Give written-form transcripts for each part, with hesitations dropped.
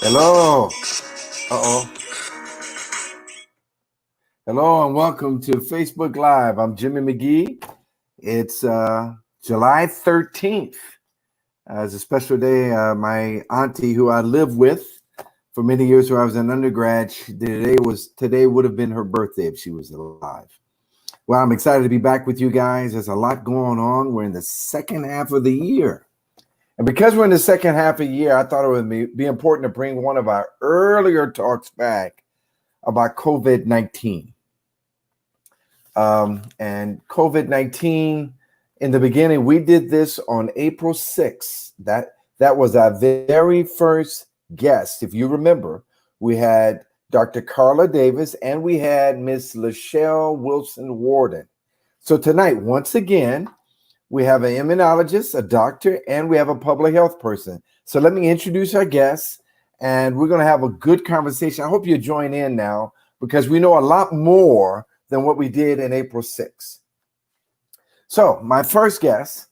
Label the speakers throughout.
Speaker 1: Hello. Uh-oh. Hello and welcome to Facebook Live. I'm Jimmy McGee. It's July 13th. It's a special day. My auntie, who I lived with for many years when I was an undergrad, today would have been her birthday if she was alive. Well, I'm excited to be back with you guys. There's a lot going on. We're in the second half of the year. And because we're in the second half of the year, I thought it would be important to bring one of our earlier talks back about COVID-19. And COVID-19, in the beginning, we did this on April 6th. That was our very first guest. If you remember, we had Dr. Carla Davis and we had Miss Lachelle Wilson Warden. So tonight, once again, we have an immunologist, a doctor, and we have a public health person. So let me introduce our guests, and we're going to have a good conversation. I hope you join in now because we know a lot more than what we did in April 6th. So my first guest,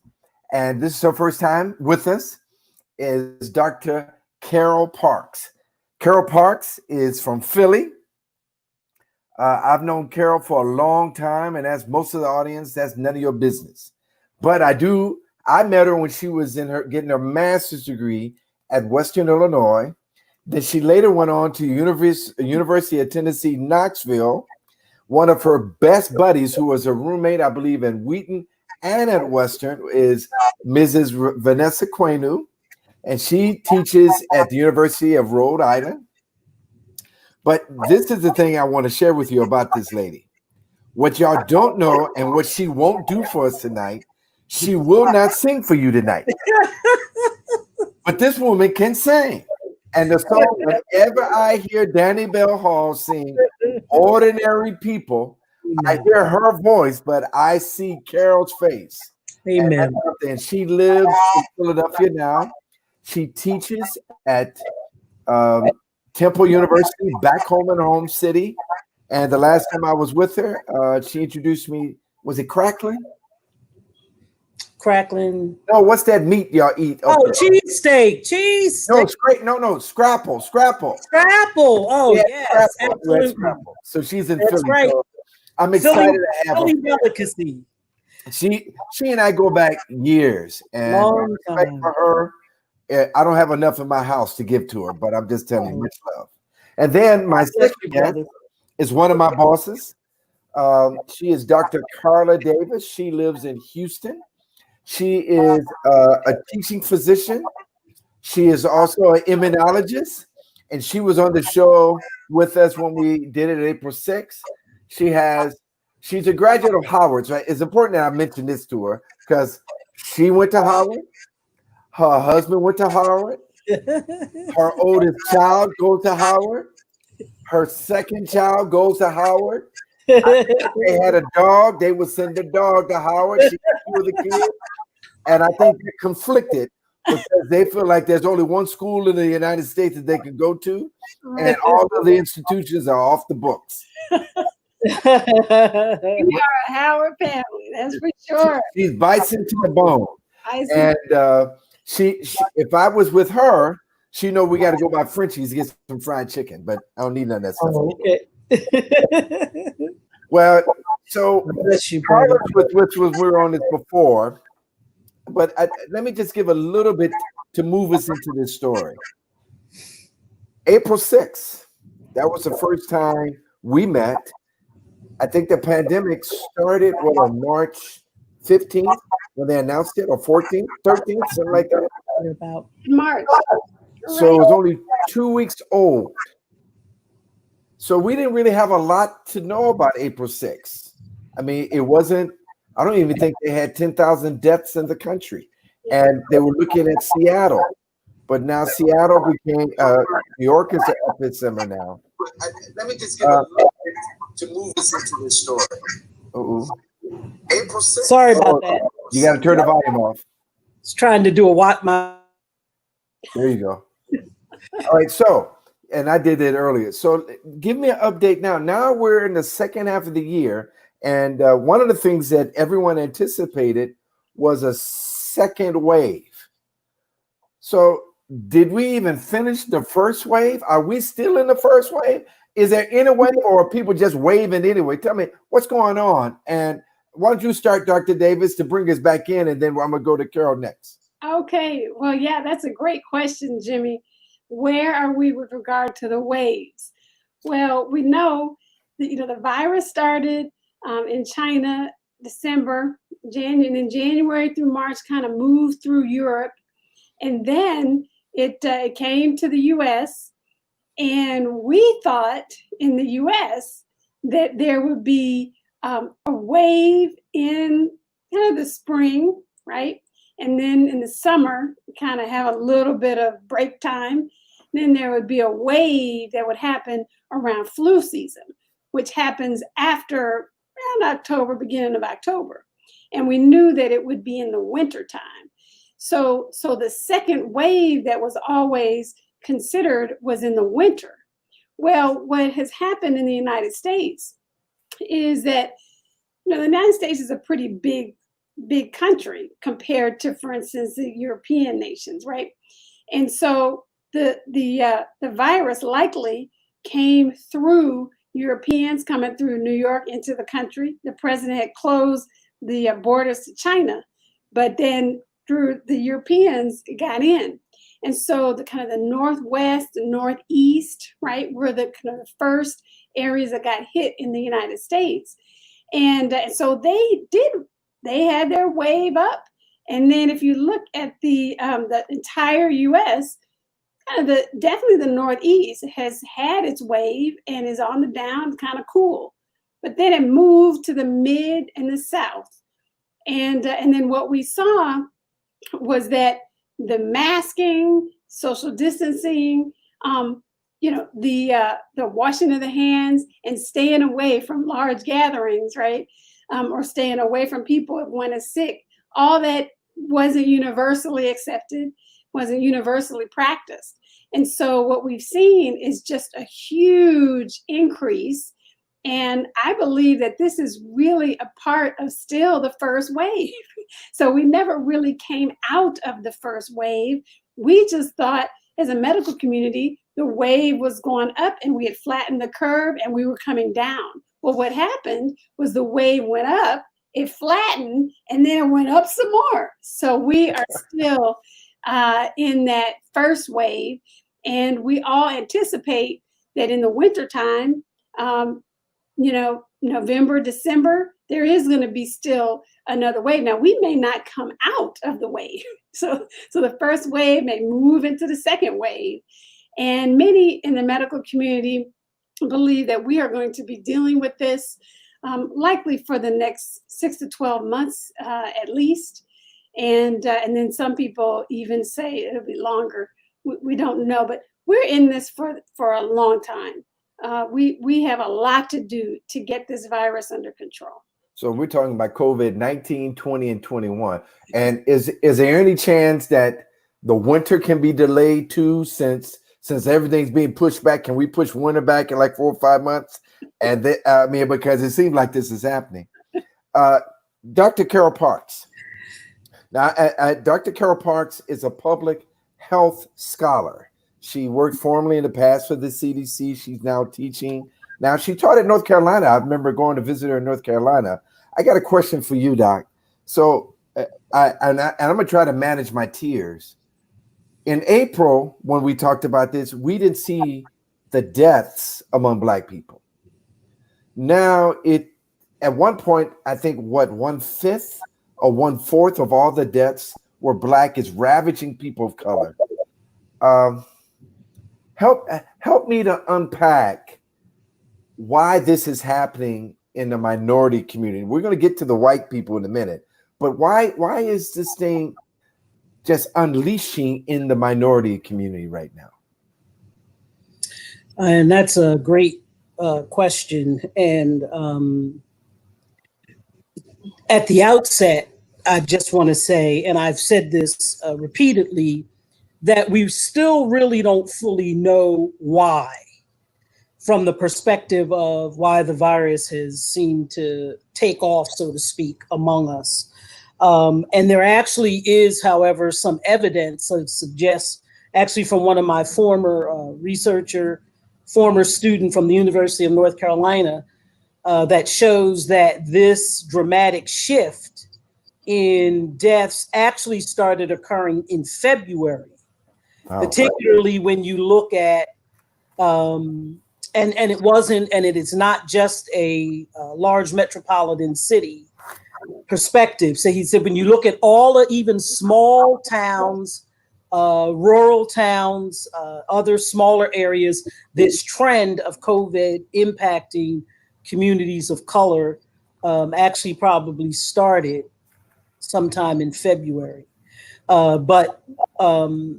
Speaker 1: and this is her first time with us, is Dr. Carol Parks. Carol Parks is from Philly. I've known Carol for a long time, and as most of the audience, that's none of your business. But I met her when she was getting her master's degree at Western Illinois. Then she later went on to University of Tennessee, Knoxville. One of her best buddies, who was a roommate, I believe, in Wheaton and at Western, is Mrs. Vanessa Quenu, and she teaches at the University of Rhode Island. But this is the thing I want to share with you about this lady. What y'all don't know and what she won't do for us tonight, she will not sing for you tonight. But this woman can sing. And the song, whenever I hear Danny Bell Hall sing Ordinary People, I hear her voice, but I see Carol's face.
Speaker 2: Amen.
Speaker 1: And she lives in Philadelphia now. She teaches at Temple University, back home in her home city. And the last time I was with her, she introduced me. Was it crackling?
Speaker 2: Crackling.
Speaker 1: No, what's that meat y'all eat?
Speaker 2: Oh, cheesesteak. Cheese.
Speaker 1: No, scrapple.
Speaker 2: Scrapple. Oh, yeah, yes,
Speaker 1: scrapple.
Speaker 2: absolutely.
Speaker 1: Scrapple. So she's in
Speaker 2: That's
Speaker 1: Philly.
Speaker 2: right.
Speaker 1: So I'm excited to have
Speaker 2: Philly
Speaker 1: her.
Speaker 2: delicacy.
Speaker 1: She and I go back years, and
Speaker 2: Long
Speaker 1: respect
Speaker 2: time.
Speaker 1: for her. I don't have enough in my house to give to her, but I'm just telling you, much love. And then my second guest is one of my bosses. She is Dr. Carla Davis. She lives in Houston. She is a teaching physician. She is also an immunologist, and she was on the show with us when we did it April 6th. She's a graduate of Howard's, right? It's important that I mention this to her because she went to Howard. Her husband went to Howard. Her oldest child goes to Howard. Her second child goes to Howard. They had a dog. They would send the dog to Howard. She was the kid. And I think they're conflicted because they feel like there's only one school in the United States that they can go to, and all of the institutions are off the books.
Speaker 3: We are a Howard family, that's for sure.
Speaker 1: She's bison to the bone. And if I was with her, she know we got to go by Frenchie's to get some fried chicken, but I don't need none of that stuff.
Speaker 2: Oh, okay.
Speaker 1: Well, so
Speaker 2: Carla,
Speaker 1: which was we were on this before, but let me just give a little bit to move us into this story. April 6th, that was the first time we met. I think the pandemic started on March 15th when they announced it, or 14th, 13th, something like that.
Speaker 2: about
Speaker 3: March.
Speaker 1: So it was only 2 weeks old. So we didn't really have a lot to know about April 6th. I mean, I don't even think they had 10,000 deaths in the country. And they were looking at Seattle. But now Seattle became, New York is the epicenter now. Let me just give a little bit to move us into this story. April 6th.
Speaker 2: Sorry about that.
Speaker 1: You got to turn the volume off.
Speaker 2: It's trying to do my.
Speaker 1: There you go. All right, so, and I did it earlier. So give me an update now. Now we're in the second half of the year. And one of the things that everyone anticipated was a second wave. So did we even finish the first wave? Are we still in the first wave? Is there any wave, or are people just waving anyway? Tell me what's going on. And why don't you start, Dr. Davis, to bring us back in, and then I'm going to go to Carol next.
Speaker 3: Okay. Well, yeah, that's a great question, Jimmy. Where are we with regard to the waves? Well, we know that, the virus started in China, December, and then January through March kind of moved through Europe. And then it came to the U.S. And we thought in the U.S. that there would be a wave in kind of the spring, right? And then in the summer, kind of have a little bit of break time. Then there would be a wave that would happen around flu season, which happens after around October, beginning of October. And we knew that it would be in the winter time. So the second wave that was always considered was in the winter. Well, what has happened in the United States is that, the United States is a pretty big country compared to, for instance, the European nations, right? And so the virus likely came through Europeans coming through New York into the country. The president had closed the borders to China, but then through the Europeans, it got in. And so the kind of the Northwest, the Northeast, right, were the kind of the first areas that got hit in the United States. And so they had their wave up. And then if you look at the entire U.S., kind of definitely the Northeast has had its wave and is on the down, kind of cool. But then it moved to the mid and the South. And then what we saw was that the masking, social distancing, the washing of the hands and staying away from large gatherings, right? Or staying away from people if one is sick, all that wasn't universally accepted, wasn't universally practiced. And so what we've seen is just a huge increase. And I believe that this is really a part of still the first wave. So we never really came out of the first wave. We just thought as a medical community, the wave was going up and we had flattened the curve and we were coming down. Well, what happened was the wave went up, it flattened, and then it went up some more. So we are still in that first wave. And we all anticipate that in the wintertime, November, December, there is going to be still another wave. Now, we may not come out of the wave. So the first wave may move into the second wave. And many in the medical community believe that we are going to be dealing with this likely for the next 6 to 12 months at least. And then some people even say it'll be longer. We don't know, but we're in this for a long time. We have a lot to do to get this virus under control.
Speaker 1: So we're talking about COVID-19, 20, and 21. And is there any chance that the winter can be delayed too, since everything's being pushed back? Can we push winter back in like 4 or 5 months? And because it seems like this is happening. Dr. Carol Parks. Now, Dr. Carol Parks is a public health scholar. She worked formerly in the past for the CDC. She's now teaching. Now, she taught at North Carolina. I remember going to visit her in North Carolina. I got a question for you, Doc. So I'm going to try to manage my tears. In April, when we talked about this, we didn't see the deaths among Black people. Now, at one point, I think, 1/5 or 1/4 of all the deaths were Black, is ravaging people of color. Help me to unpack why this is happening in the minority community. We're going to get to the white people in a minute, but why is this thing just unleashing in the minority community right now?
Speaker 2: And that's a great question. And at the outset, I just want to say, and I've said this repeatedly, that we still really don't fully know why, from the perspective of why the virus has seemed to take off, so to speak, among us. And there actually is, however, some evidence that suggests actually from one of my former former student from the University of North Carolina, that shows that this dramatic shift in deaths actually started occurring in February, particularly when you look at, and it is not just a large metropolitan city perspective. So he said, when you look at all the even small towns, rural towns, other smaller areas, this trend of COVID impacting communities of color actually probably started sometime in February. But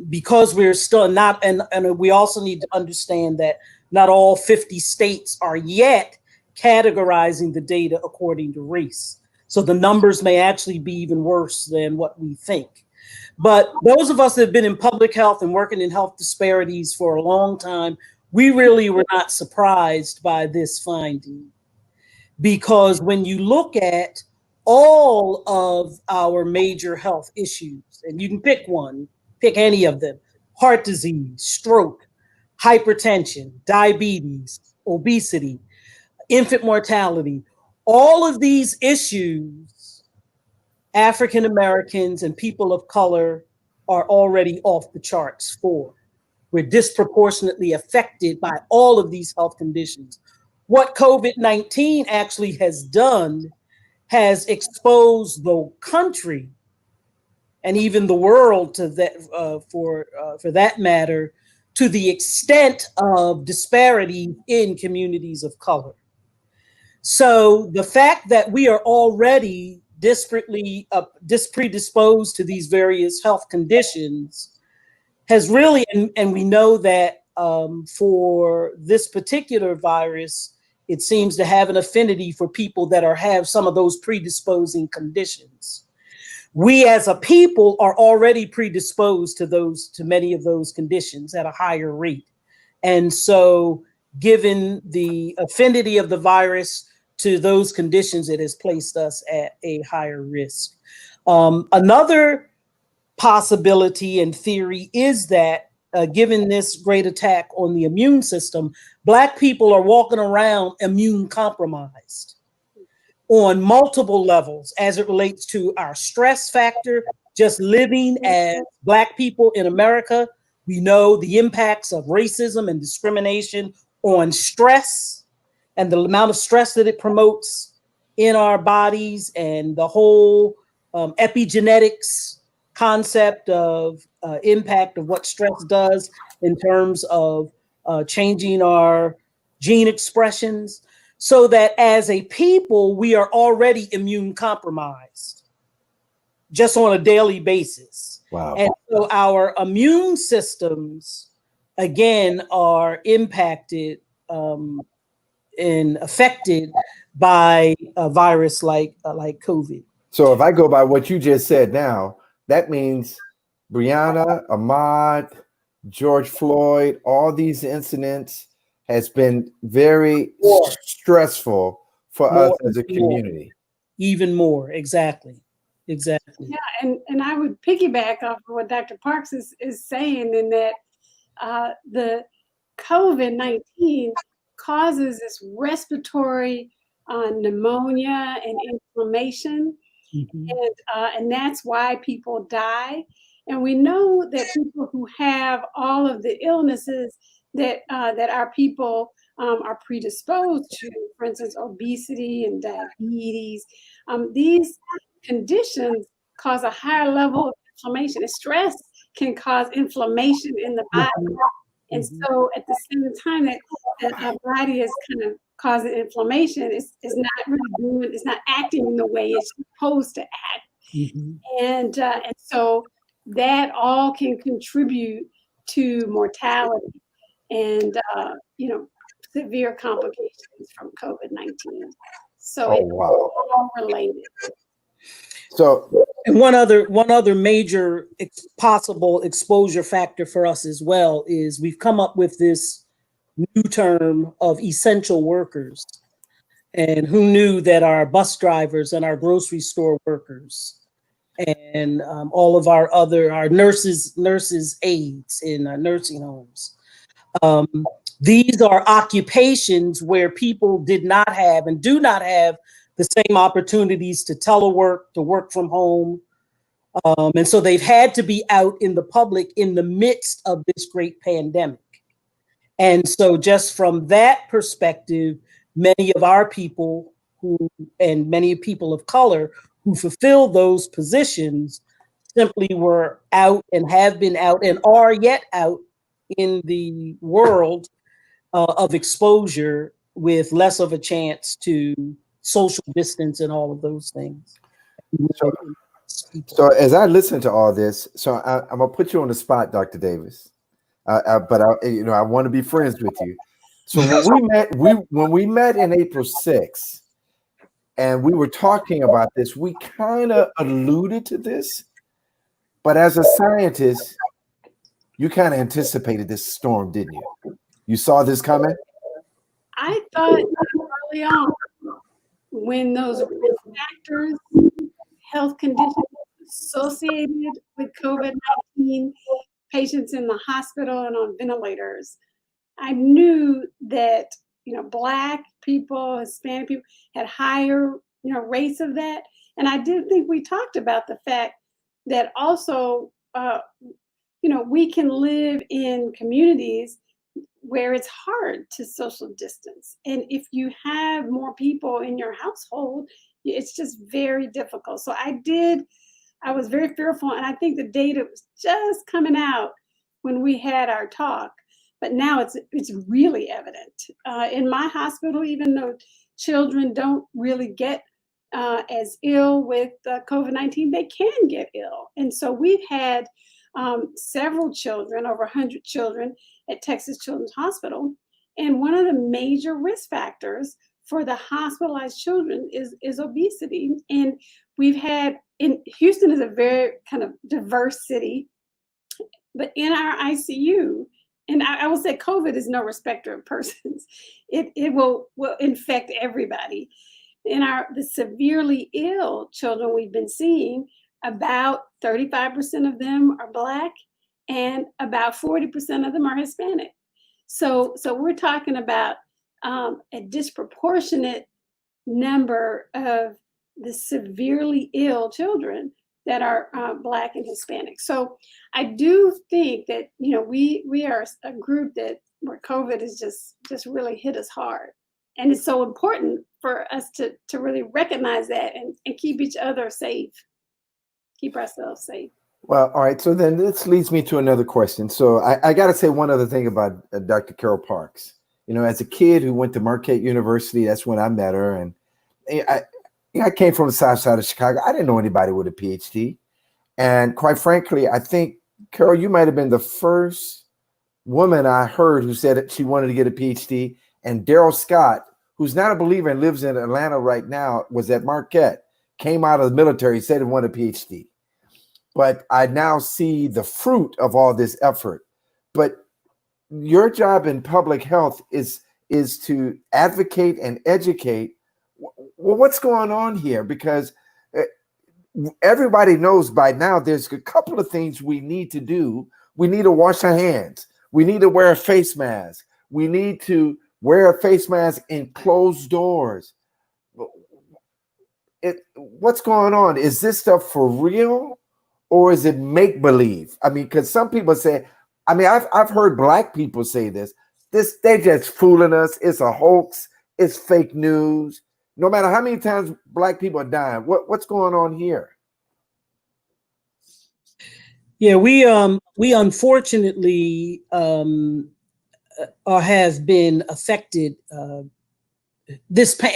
Speaker 2: because we're still not, and we also need to understand that not all 50 states are yet categorizing the data according to race. So the numbers may actually be even worse than what we think. But those of us that have been in public health and working in health disparities for a long time, we really were not surprised by this finding. Because when you look at all of our major health issues, and you can pick one, pick any of them: heart disease, stroke, hypertension, diabetes, obesity, infant mortality, all of these issues, African Americans and people of color are already off the charts for. We're disproportionately affected by all of these health conditions. What COVID-19 actually has done has exposed the country and even the world to that, for that matter, to the extent of disparity in communities of color. So the fact that we are already predisposed to these various health conditions has really, and we know that for this particular virus, it seems to have an affinity for people that have some of those predisposing conditions. We as a people are already predisposed to many of those conditions at a higher rate. And so given the affinity of the virus to those conditions, it has placed us at a higher risk. Another possibility and theory is that given this great attack on the immune system, Black people are walking around immune compromised on multiple levels as it relates to our stress factor. Just living as Black people in America, we know the impacts of racism and discrimination on stress and the amount of stress that it promotes in our bodies, and the whole epigenetics concept of impact of what stress does in terms of changing our gene expressions, so that as a people, we are already immune compromised just on a daily basis.
Speaker 1: Wow.
Speaker 2: And so our immune systems, again, are impacted and affected by a virus like COVID.
Speaker 1: So if I go by what you just said now, that means Breonna, Ahmaud, George Floyd, all these incidents has been very stressful for us as a community.
Speaker 2: Even more, exactly. Exactly.
Speaker 3: Yeah, and I would piggyback off of what Dr. Parks is saying, in that the COVID-19 causes this respiratory pneumonia and inflammation, and that's why people die. And we know that people who have all of the illnesses that our people are predisposed to, for instance, obesity and diabetes, these conditions cause a higher level of inflammation. And stress can cause inflammation in the body. And so at the same time that our body is kind of causing inflammation, it's not acting in the way it's supposed to act. And so that all can contribute to mortality and severe complications from COVID-19. So it's all related.
Speaker 1: So,
Speaker 2: and one other major possible exposure factor for us as well is we've come up with this new term of essential workers. And who knew that our bus drivers and our grocery store workers and all of our nurses aides in nursing homes. These are occupations where people did not have and do not have the same opportunities to telework, to work from home. And so they've had to be out in the public in the midst of this great pandemic. And so just from that perspective, many of our people and many people of color who fulfill those positions simply were out and have been out and are yet out in the world of exposure with less of a chance to social distance and all of those things.
Speaker 1: So as I listen to all this, so I'm gonna put you on the spot, Dr. Davis, but I want to be friends with you. So when we met in April 6th, and we were talking about this, we kind of alluded to this, but as a scientist, you kind of anticipated this storm, didn't you? You saw this coming?
Speaker 3: I thought early on, when those risk factors, health conditions associated with COVID-19, patients in the hospital and on ventilators, I knew that Black people, Hispanic people had higher rates of that. And I did think we talked about the fact that also we can live in communities where it's hard to social distance. And if you have more people in your household, it's just very difficult. So I was very fearful. And I think the data was just coming out when we had our talk. But now it's really evident. In my hospital, even though children don't really get as ill with COVID-19, they can get ill. And so we've had several children, over 100 children at Texas Children's Hospital. And one of the major risk factors for the hospitalized children is obesity. And Houston is a very kind of diverse city, but in our ICU, and I will say COVID is no respecter of persons. It will infect everybody. In the severely ill children we've been seeing, about 35% of them are Black and about 40% of them are Hispanic. So we're talking about a disproportionate number of the severely ill children that are Black and Hispanic. So I do think that we are a group where COVID is just really hit us hard, and it's so important for us to really recognize that and keep each other safe, keep ourselves safe.
Speaker 1: Well, all right. So then this leads me to another question. So I got to say one other thing about Dr. Carol Parks. As a kid who went to Marquette University, that's when I met her, and I came from the south side of Chicago. I didn't know anybody with a PhD. And quite frankly, I think, Carol, you might have been the first woman I heard who said that she wanted to get a PhD. And Daryl Scott, who's not a believer and lives in Atlanta right now, was at Marquette, came out of the military, said he wanted a PhD. But I now see the fruit of all this effort. But your job in public health is to advocate and educate. Well, what's going on here? Because everybody knows by now there's a couple of things we need to do. We need to wash our hands. We need to wear a face mask. We need to wear a face mask in closed doors. What's going on? Is this stuff for real or is it make-believe? I mean, because some people say, I've heard Black people say this, they're just fooling us. It's a hoax. It's fake news. No matter how many times Black people are dying, what's going on here?
Speaker 2: Yeah, we unfortunately have been affected.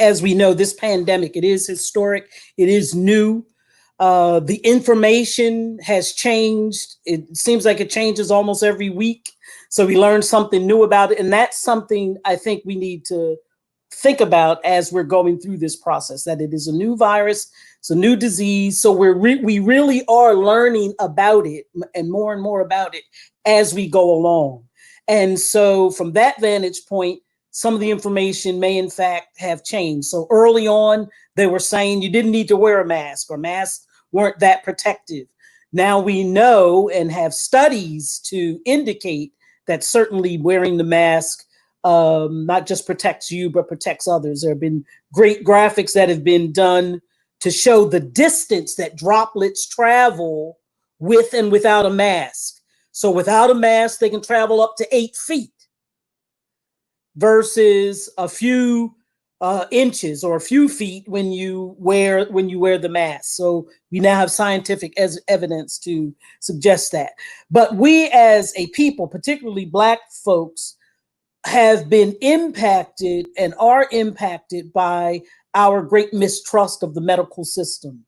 Speaker 2: As we know, this pandemic, it is historic. It is new. The information has changed. It seems like it changes almost every week. So we learn something new about it. And that's something I think we need to think about as we're going through this process, that it is a new virus, it's a new disease. So we really are learning about it and more about it as we go along. And so from that vantage point, some of the information may in fact have changed. So early on, they were saying you didn't need to wear a mask, or masks weren't that protective. Now we know and have studies to indicate that certainly wearing the mask not just protects you, but protects others. There have been great graphics that have been done to show the distance that droplets travel with and without a mask. So without a mask, they can travel up to 8 feet versus a few inches or a few feet when you wear the mask. So we now have scientific evidence to suggest that. But we as a people, particularly Black folks, have been impacted and are impacted by our great mistrust of the medical system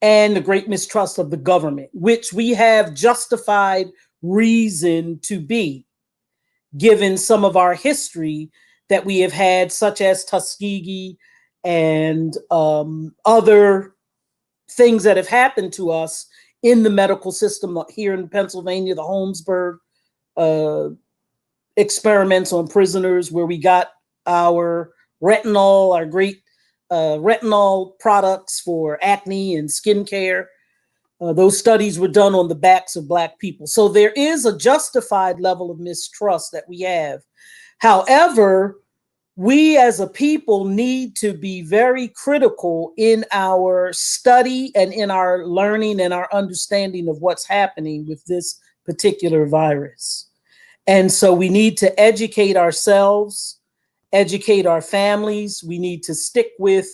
Speaker 2: and the great mistrust of the government, which we have justified reason to be, given some of our history that we have had, such as Tuskegee and other things that have happened to us in the medical system here in Pennsylvania, the Holmesburg experiments on prisoners, where we got our retinol, our great retinol products for acne and skincare. Those studies were done on the backs of Black people. So there is a justified level of mistrust that we have. However, we as a people need to be very critical in our study and in our learning and our understanding of what's happening with this particular virus. And so we need to educate ourselves, educate our families. We need to stick with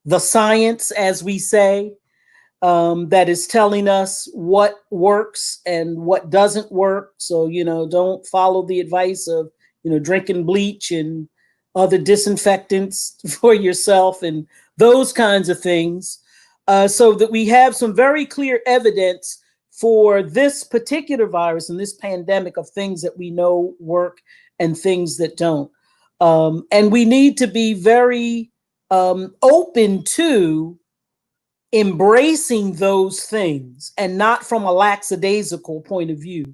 Speaker 2: the science, as we say, that is telling us what works and what doesn't work. So, don't follow the advice of, drinking bleach and other disinfectants for yourself and those kinds of things, so that we have some very clear evidence for this particular virus and this pandemic of things that we know work and things that don't. And we need to be very open to embracing those things and not from a lackadaisical point of view.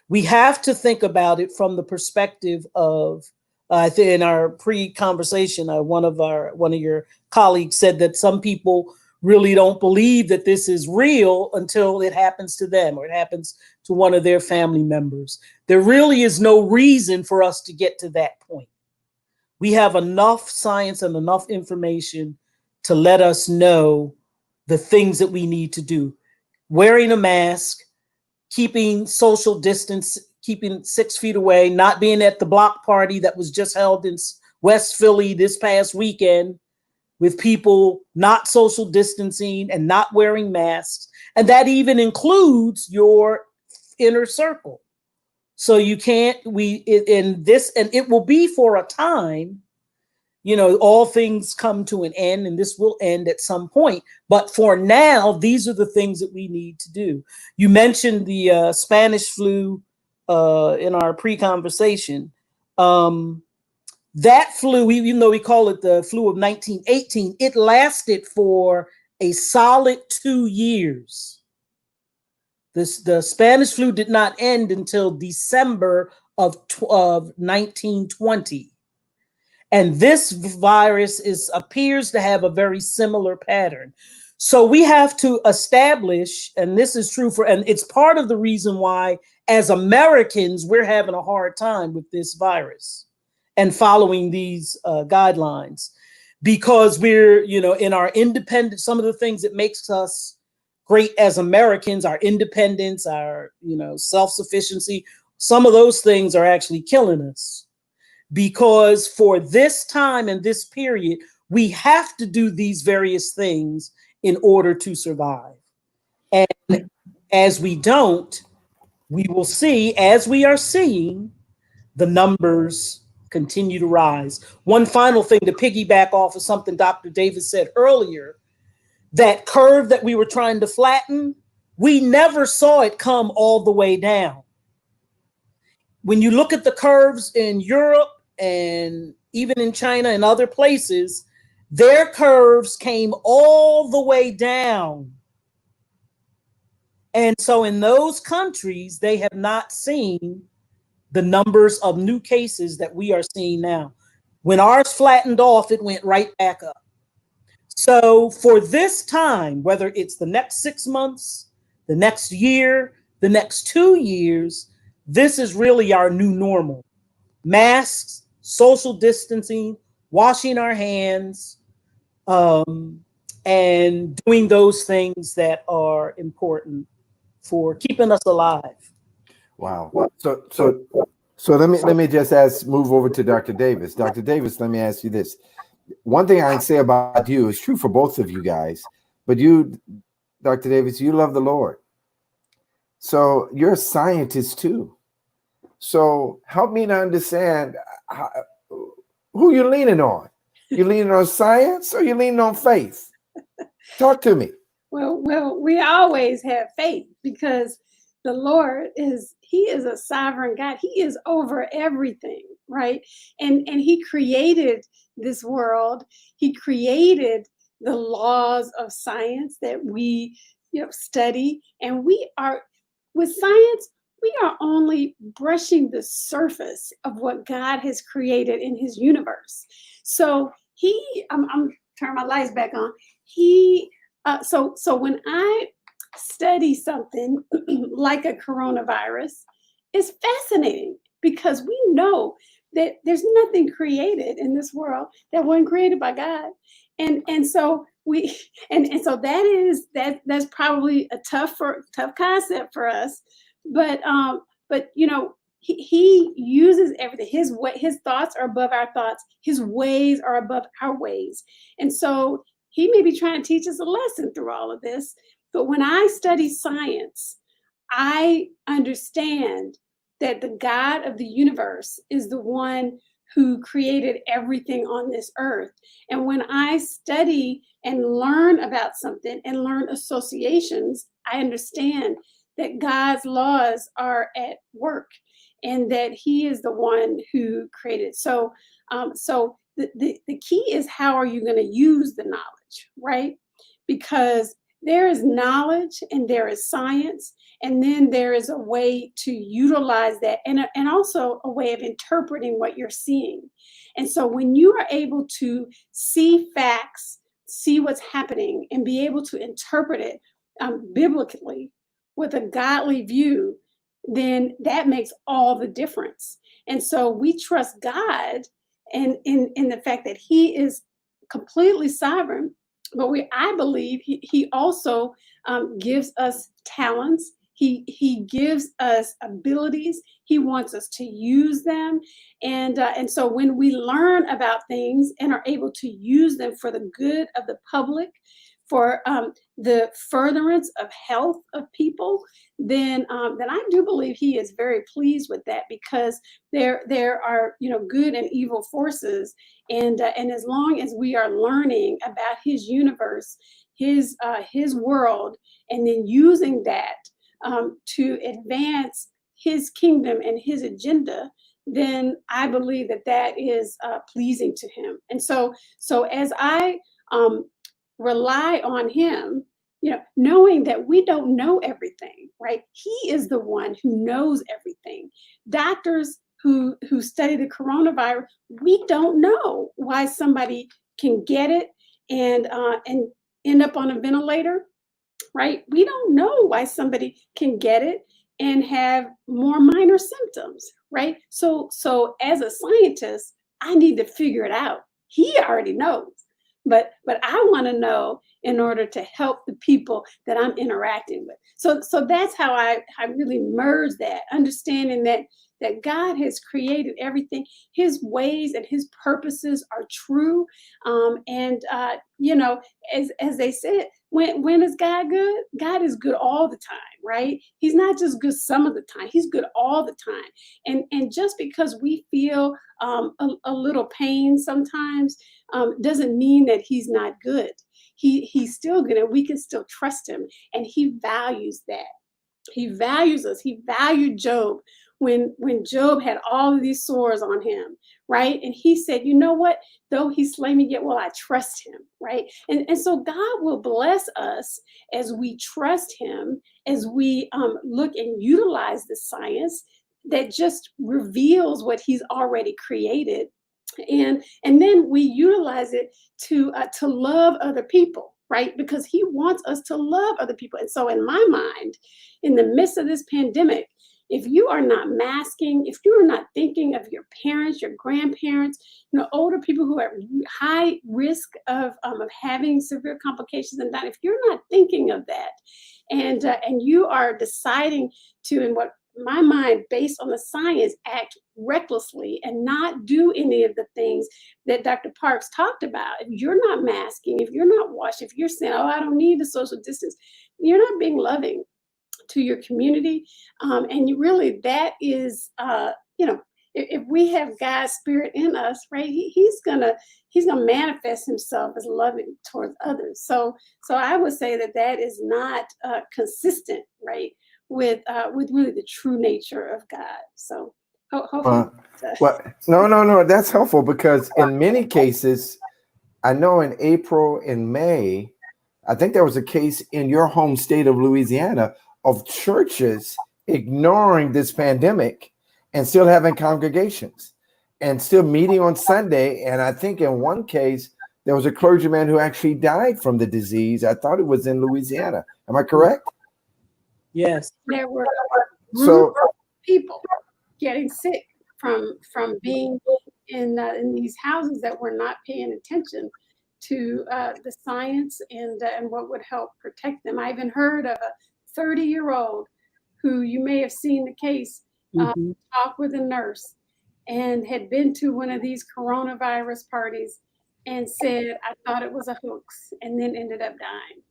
Speaker 2: We have to think about it from the perspective of, I think in our pre-conversation, one of your colleagues said that some people really don't believe that this is real until it happens to them or it happens to one of their family members. There really is no reason for us to get to that point. We have enough science and enough information to let us know the things that we need to do. Wearing a mask, keeping social distance, keeping 6 feet away, not being at the block party that was just held in West Philly this past weekend, with people not social distancing and not wearing masks. And that even includes your inner circle. So you can't, it will be for a time, all things come to an end and this will end at some point. But for now, these are the things that we need to do. You mentioned the Spanish flu in our pre-conversation. That flu, even though we call it the flu of 1918, it lasted for a solid 2 years. The Spanish flu did not end until December of 1920. And this virus appears to have a very similar pattern. So we have to establish, and this is true and it's part of the reason why, as Americans, we're having a hard time with this virus and following these guidelines, because we're, in our independence, some of the things that makes us great as Americans, our independence, our, self-sufficiency, some of those things are actually killing us, because for this time and this period, we have to do these various things in order to survive. And as we don't, we will see, as we are seeing, the numbers continue to rise. One final thing to piggyback off of something Dr. Davis said earlier, that curve that we were trying to flatten, we never saw it come all the way down. When you look at the curves in Europe and even in China and other places, their curves came all the way down. And so in those countries, they have not seen the numbers of new cases that we are seeing now. When ours flattened off, it went right back up. So for this time, whether it's the next 6 months, the next year, the next 2 years, this is really our new normal. Masks, social distancing, washing our hands, and doing those things that are important for keeping us alive.
Speaker 1: Wow. So let me just move over to Dr. Davis. Dr. Davis, let me ask you this. One thing I can say about you is true for both of you guys, but you, Dr. Davis, you love the Lord. So you're a scientist too. So help me to understand who you're leaning on. You leaning on science or you leaning on faith? Talk to me.
Speaker 3: Well, we always have faith because the Lord He is a sovereign God. He is over everything, right? And He created this world. He created the laws of science that we, study. And we are, with science, we are only brushing the surface of what God has created in His universe. So I'm turning my lights back on. So when I study something like a coronavirus, it's fascinating because we know that there's nothing created in this world that wasn't created by God. And so that's probably a tough concept for us. But he uses everything. His thoughts are above our thoughts. His ways are above our ways. And so he may be trying to teach us a lesson through all of this. But when I study science, I understand that the God of the universe is the one who created everything on this earth. And when I study and learn about something and learn associations, I understand that God's laws are at work and that He is the one who created. So the key is, how are you going to use the knowledge, right? Because there is knowledge and there is science, and then there is a way to utilize that and also a way of interpreting what you're seeing. And so when you are able to see facts, see what's happening, and be able to interpret it biblically with a godly view, then that makes all the difference. And so we trust God and in the fact that He is completely sovereign, but I believe he also gives us talents. He gives us abilities. He wants us to use them. And so when we learn about things and are able to use them for the good of the public, for the furtherance of health of people, then I do believe He is very pleased with that, because there are good and evil forces, and as long as we are learning about His universe, His world, and then using that to advance His kingdom and His agenda, then I believe that is pleasing to Him. And so as I rely on Him, knowing that we don't know everything, right? He is the one who knows everything. Doctors who study the coronavirus, we don't know why somebody can get it and end up on a ventilator, right? We don't know why somebody can get it and have more minor symptoms, right? So as a scientist, I need to figure it out. He already knows. But I want to know in order to help the people that I'm interacting with. So that's how I really merge that, understanding that God has created everything. His ways and His purposes are true. As they said, when is God good? God is good all the time, right? He's not just good some of the time. He's good all the time. And just because we feel a little pain sometimes doesn't mean that He's not good. He's still good, and we can still trust Him, and He values that. He values us. He valued Job when Job had all of these sores on him, right? And he said, you know what? Though He slay me, yet will I trust Him, right? And so God will bless us as we trust Him, as we look and utilize the science that just reveals what He's already created and then we utilize it to love other people, right? Because he wants us to love other people. And so in my mind, in the midst of this pandemic, if you are not masking, if you are not thinking of your parents, your grandparents, older people who are high risk of having severe complications and that, if you're not thinking of that, and you are deciding to, in what my mind, based on the science, act recklessly and not do any of the things that Dr. Parks talked about. If you're not masking, if you're not washing, if you're saying, oh, I don't need the social distance, you're not being loving to your community. And you really, that is, if we have God's spirit in us, right, he's gonna manifest himself as loving towards others. So I would say that is not consistent, right, with really the true nature of God. So hopefully.
Speaker 1: Well, no, that's helpful, because in many cases, I know in April and May, I think there was a case in your home state of Louisiana of churches ignoring this pandemic and still having congregations and still meeting on Sunday. And I think in one case, there was a clergyman who actually died from the disease. I thought it was in Louisiana. Am I correct?
Speaker 2: Yes.
Speaker 3: There were people getting sick from being in these houses that were not paying attention to the science and what would help protect them. I even heard of a 30-year-old who, you may have seen the case, talk with a nurse and had been to one of these coronavirus parties and said, I thought it was a hoax, and then ended up dying.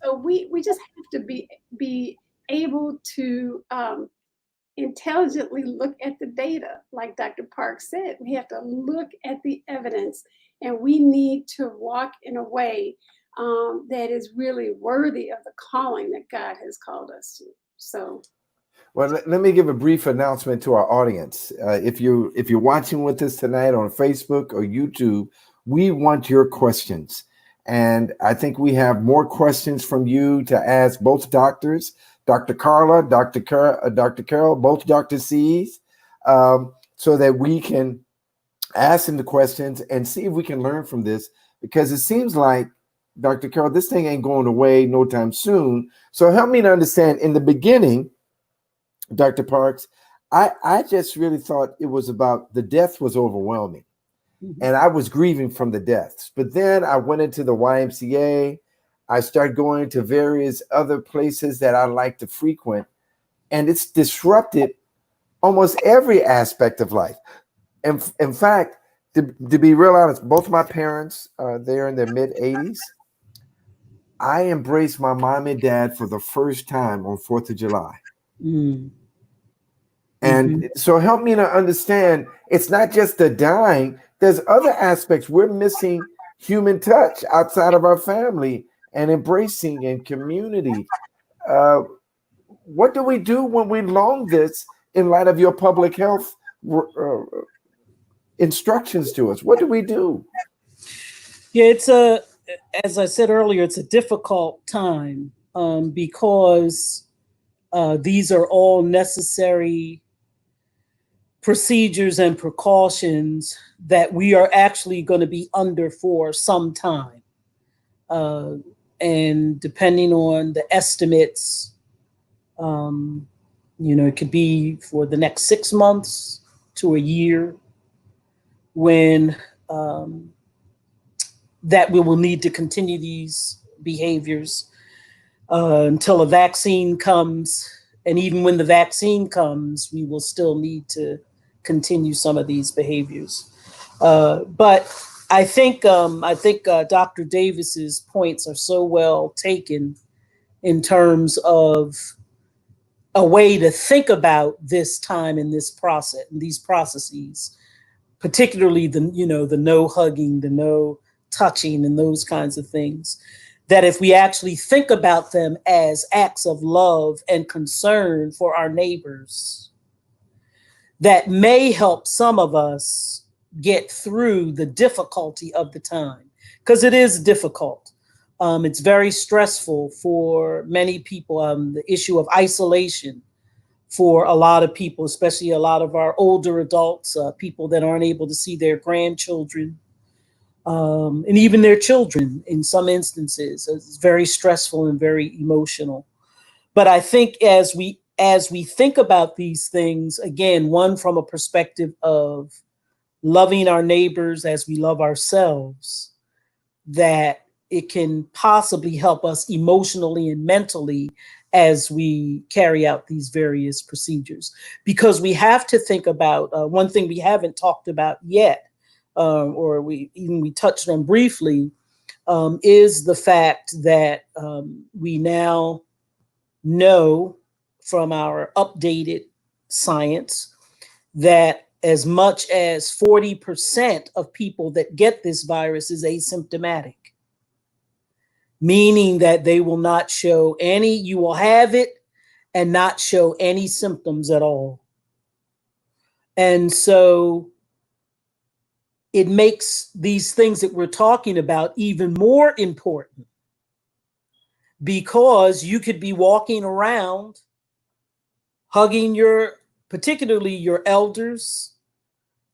Speaker 3: So we just have to be able to intelligently look at the data. Like Dr. Park said, we have to look at the evidence, and we need to walk in a way that is really worthy of the calling that God has called us to. So,
Speaker 1: well, let me give a brief announcement to our audience. If you're watching with us tonight on Facebook or YouTube, we want your questions. And I think we have more questions from you to ask both doctors, Dr. Carla, Dr. Carol, both Dr. C's, so that we can ask them the questions and see if we can learn from this, because it seems like, Dr. Carol, this thing ain't going away no time soon. So help me to understand. In the beginning, Dr. Parks, I just really thought it was about the death was overwhelming. And I was grieving from the deaths. But then I went into the YMCA. I started going to various other places that I like to frequent. And it's disrupted almost every aspect of life. And in fact, to be real honest, both my parents, they're in their mid-80s. I embraced my mom and dad for the first time on 4th of July. And so help me to understand, it's not just the dying. There's other aspects. We're missing human touch outside of our family and embracing and community. What do we do when we long this in light of your public health instructions to us? What do we do?
Speaker 2: Yeah, as I said earlier, it's a difficult time because these are all necessary procedures and precautions that we are actually going to be under for some time. And depending on the estimates, it could be for the next 6 months to a year when that we will need to continue these behaviors until a vaccine comes. And even when the vaccine comes, we will still need to continue some of these behaviors. But I think Dr. Davis's points are so well taken in terms of a way to think about this time and this process, and these processes, particularly the no hugging, the no touching, and those kinds of things, that if we actually think about them as acts of love and concern for our neighbors, that may help some of us get through the difficulty of the time, because it is difficult. It's very stressful for many people. The issue of isolation for a lot of people, especially a lot of our older adults, people that aren't able to see their grandchildren, and even their children in some instances. It's very stressful and very emotional. But I think as we think about these things, again, one from a perspective of loving our neighbors as we love ourselves, that it can possibly help us emotionally and mentally as we carry out these various procedures. Because we have to think about one thing we haven't talked about yet, or we touched on briefly, is the fact that we now know from our updated science that as much as 40% of people that get this virus is asymptomatic, meaning that they will not show any, you will have it and not show any symptoms at all. And so it makes these things that we're talking about even more important, because you could be walking around hugging particularly your elders,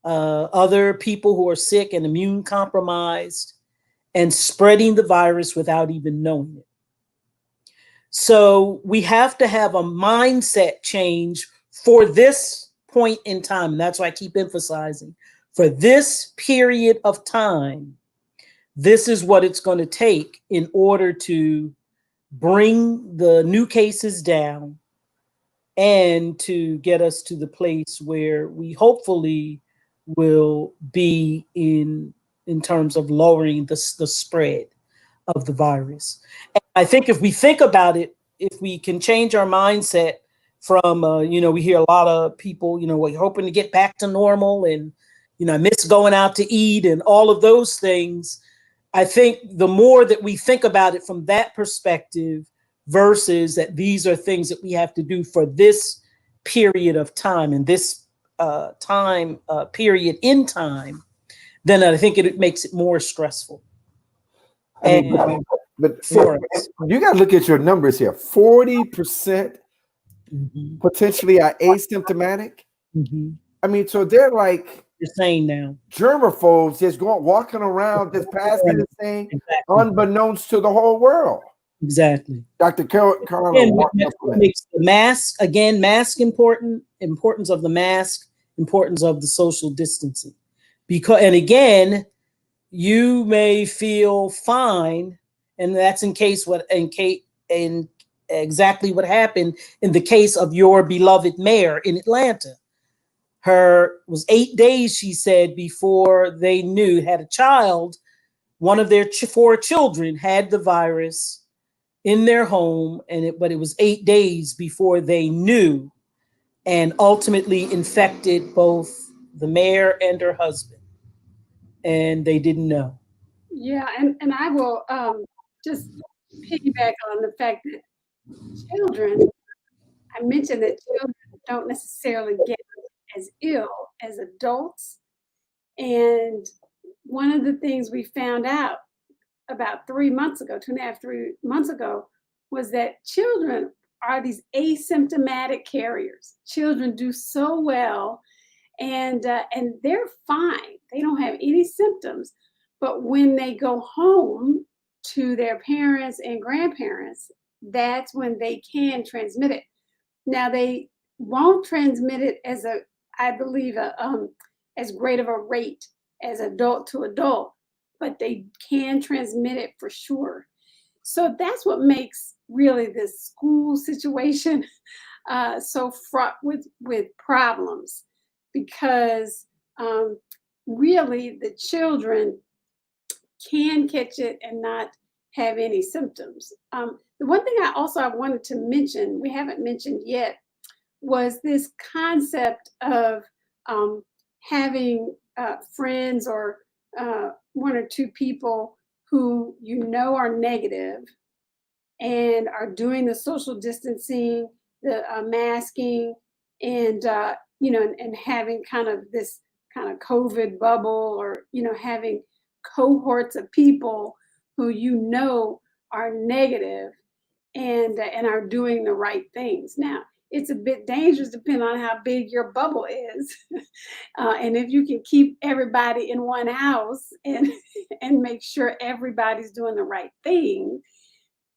Speaker 2: other people who are sick and immune compromised, and spreading the virus without even knowing it. So we have to have a mindset change for this point in time. And that's why I keep emphasizing, for this period of time, this is what it's going to take in order to bring the new cases down and to get us to the place where we hopefully will be in terms of lowering the spread of the virus. And I think if we think about it, if we can change our mindset from, we hear a lot of people, we're hoping to get back to normal, and, I miss going out to eat and all of those things. I think the more that we think about it from that perspective, versus that these are things that we have to do for this period of time and this period in time, then I think it makes it more stressful.
Speaker 1: But you got to look at your numbers here. 40% potentially are asymptomatic. I mean, so they're like,
Speaker 2: you're saying now,
Speaker 1: germaphobes just walking around, just passing the thing, unbeknownst to the whole world.
Speaker 2: Exactly.
Speaker 1: Dr. Carolyn,
Speaker 2: makes the mask, again, importance of the mask, importance of the social distancing. And again, you may feel fine, and that's in exactly what happened in the case of your beloved mayor in Atlanta. Was 8 days, she said, before they knew, had a child, one of their 4 children had the virus in their home, but it was 8 days before they knew, and ultimately infected both the mayor and her husband, and they didn't know.
Speaker 3: Yeah, and I will just piggyback on the fact that children, I mentioned that children don't necessarily get as ill as adults. And one of the things we found out about 3 months ago, 3 months ago, was that children are these asymptomatic carriers. Children do so well, and they're fine. They don't have any symptoms. But when they go home to their parents and grandparents, that's when they can transmit it. Now, they won't transmit it I believe, as great of a rate as adult to adult, but they can transmit it for sure. So that's what makes really this school situation so fraught with problems, because really the children can catch it and not have any symptoms. The one thing I wanted to mention, we haven't mentioned yet, was this concept of having friends or 1 or 2 people who are negative and are doing the social distancing, the masking, and and having kind of this kind of COVID bubble, or having cohorts of people who are negative and are doing the right things. Now, it's a bit dangerous depending on how big your bubble is. And if you can keep everybody in one house and make sure everybody's doing the right thing,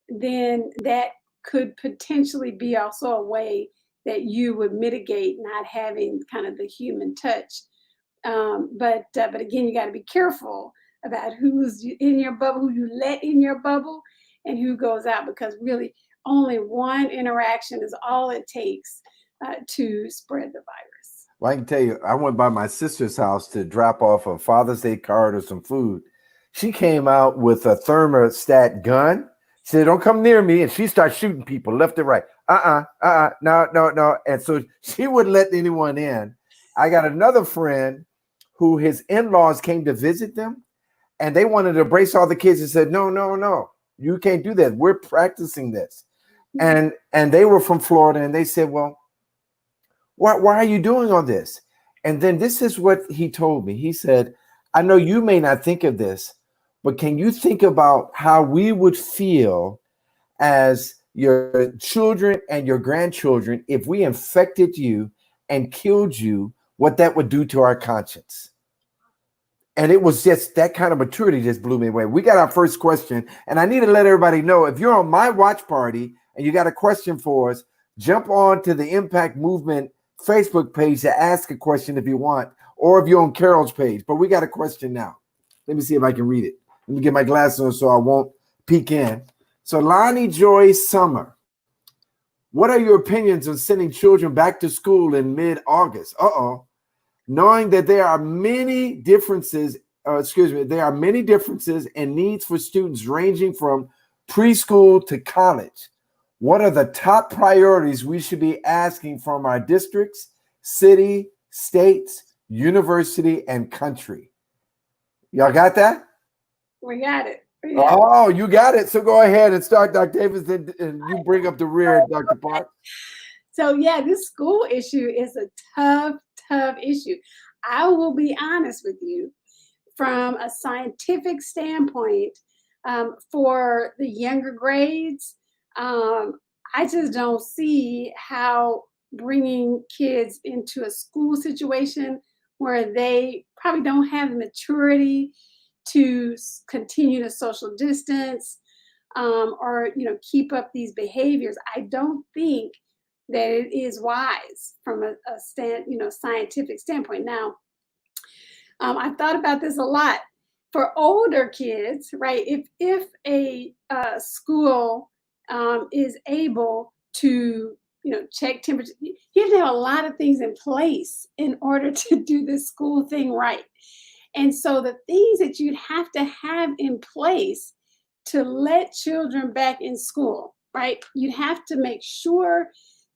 Speaker 3: then that could potentially be also a way that you would mitigate not having kind of the human touch. But again, you got to be careful about who's in your bubble, who you let in your bubble, and who goes out, because really only one interaction is all it takes to spread the virus.
Speaker 1: Well, I can tell you, I went by my sister's house to drop off a Father's Day card or some food. She came out with a thermostat gun. She said, "Don't come near me." And she started shooting people left and right. No. And so she wouldn't let anyone in. I got another friend who his in-laws came to visit them, and they wanted to embrace all the kids and said, no, you can't do that. We're practicing this. And they were from Florida, and they said, well, why are you doing all this? And then this is what he told me. He said, I know you may not think of this, but can you think about how we would feel as your children and your grandchildren if we infected you and killed you, what that would do to our conscience? And it was just that kind of maturity just blew me away. We got our first question, and I need to let everybody know, if you're on my watch party and you got a question for us, jump on to the Impact Movement Facebook page to ask a question if you want, or if you're on Carol's page. But we got a question now. Let me see if I can read it. Let me get my glasses on so I won't peek in. So Lonnie Joy Summer, what are your opinions on sending children back to school in mid-August? Knowing that there are many differences, and needs for students ranging from preschool to college. What are the top priorities we should be asking from our districts, city, states, university, and country? Y'all got that?
Speaker 3: We got it.
Speaker 1: Oh, you got it. So go ahead and start, Dr. Davis, and you bring up the rear, Dr. Park.
Speaker 3: So yeah, this school issue is a tough issue. I will be honest with you, from a scientific standpoint, for the younger grades, I just don't see how bringing kids into a school situation where they probably don't have the maturity to continue to social distance, or keep up these behaviors. I don't think that it is wise from a scientific standpoint. Now, I've thought about this a lot. For older kids, right? If a school is able to check temperature, you have to have a lot of things in place in order to do this school thing right. And so the things that you'd have to have in place to let children back in school, right? You'd have to make sure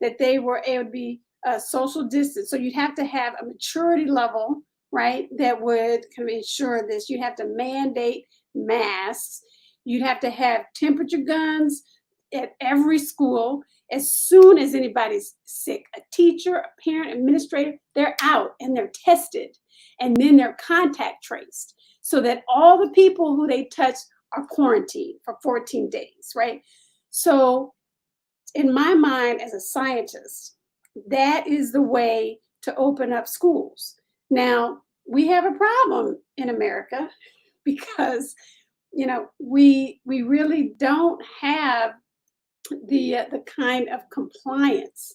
Speaker 3: that they were able to be social distance. So you'd have to have a maturity level, right, that would kind of ensure this. You'd have to mandate masks. You'd have to have temperature guns at every school. As soon as anybody's sick, a teacher, a parent, administrator, they're out and they're tested. And then they're contact traced so that all the people who they touched are quarantined for 14 days, right? So in my mind, as a scientist, that is the way to open up schools. Now, we have a problem in America because, we really don't have the kind of compliance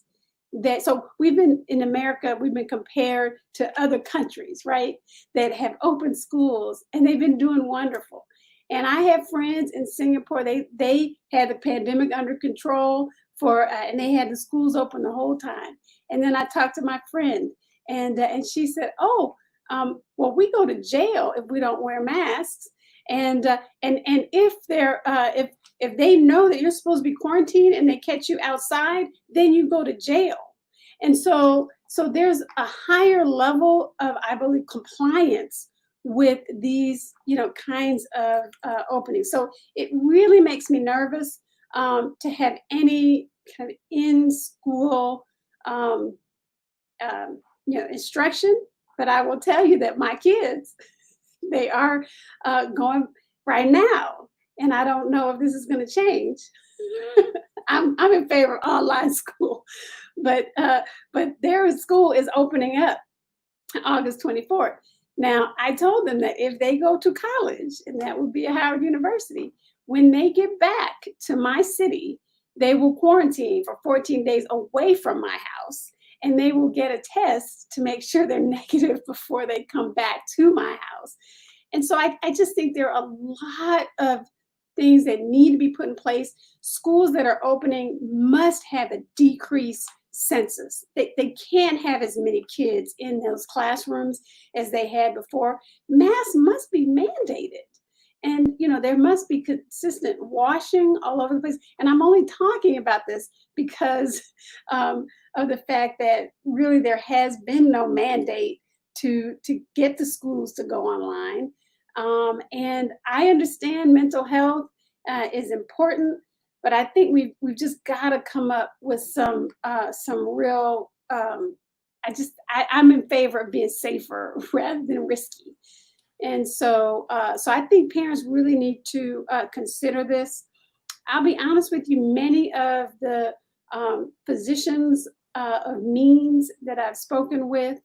Speaker 3: so in America, we've been compared to other countries, right, that have opened schools, and they've been doing wonderful. And I have friends in Singapore, they had the pandemic under control and they had the schools open the whole time. And then I talked to my friend, and she said, well, we go to jail if we don't wear masks. And if they're if they know that you're supposed to be quarantined and they catch you outside, then you go to jail. And so there's a higher level of, I believe, compliance with these kinds of openings. So it really makes me nervous to have any kind of in-school instruction. But I will tell you that my kids, they are going right now, and I don't know if this is going to change. I'm in favor of online school, but their school is opening up August 24th. Now, I told them that if they go to college, and that would be at Howard University, when they get back to my city, they will quarantine for 14 days away from my house, and they will get a test to make sure they're negative before they come back to my house. And so I just think there are a lot of things that need to be put in place. Schools that are opening must have a decreased census. They can't have as many kids in those classrooms as they had before. Masks must be mandated. And, there must be consistent washing all over the place. And I'm only talking about this because of the fact that really there has been no mandate to get the schools to go online. And I understand mental health is important, but I think we've just got to come up with some real. I'm in favor of being safer rather than risky. And so I think parents really need to consider this. I'll be honest with you, many of the physicians of means that I've spoken with,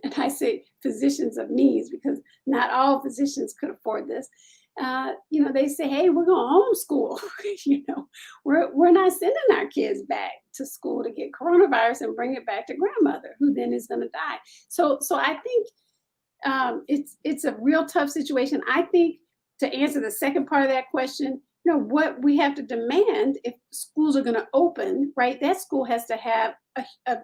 Speaker 3: and I say physicians of means because not all physicians could afford this. They say, hey, we're going to homeschool. We're not sending our kids back to school to get coronavirus and bring it back to grandmother, who then is going to die. So I think it's a real tough situation. I think to answer the second part of that question, what we have to demand if schools are going to open, right? That school has to have a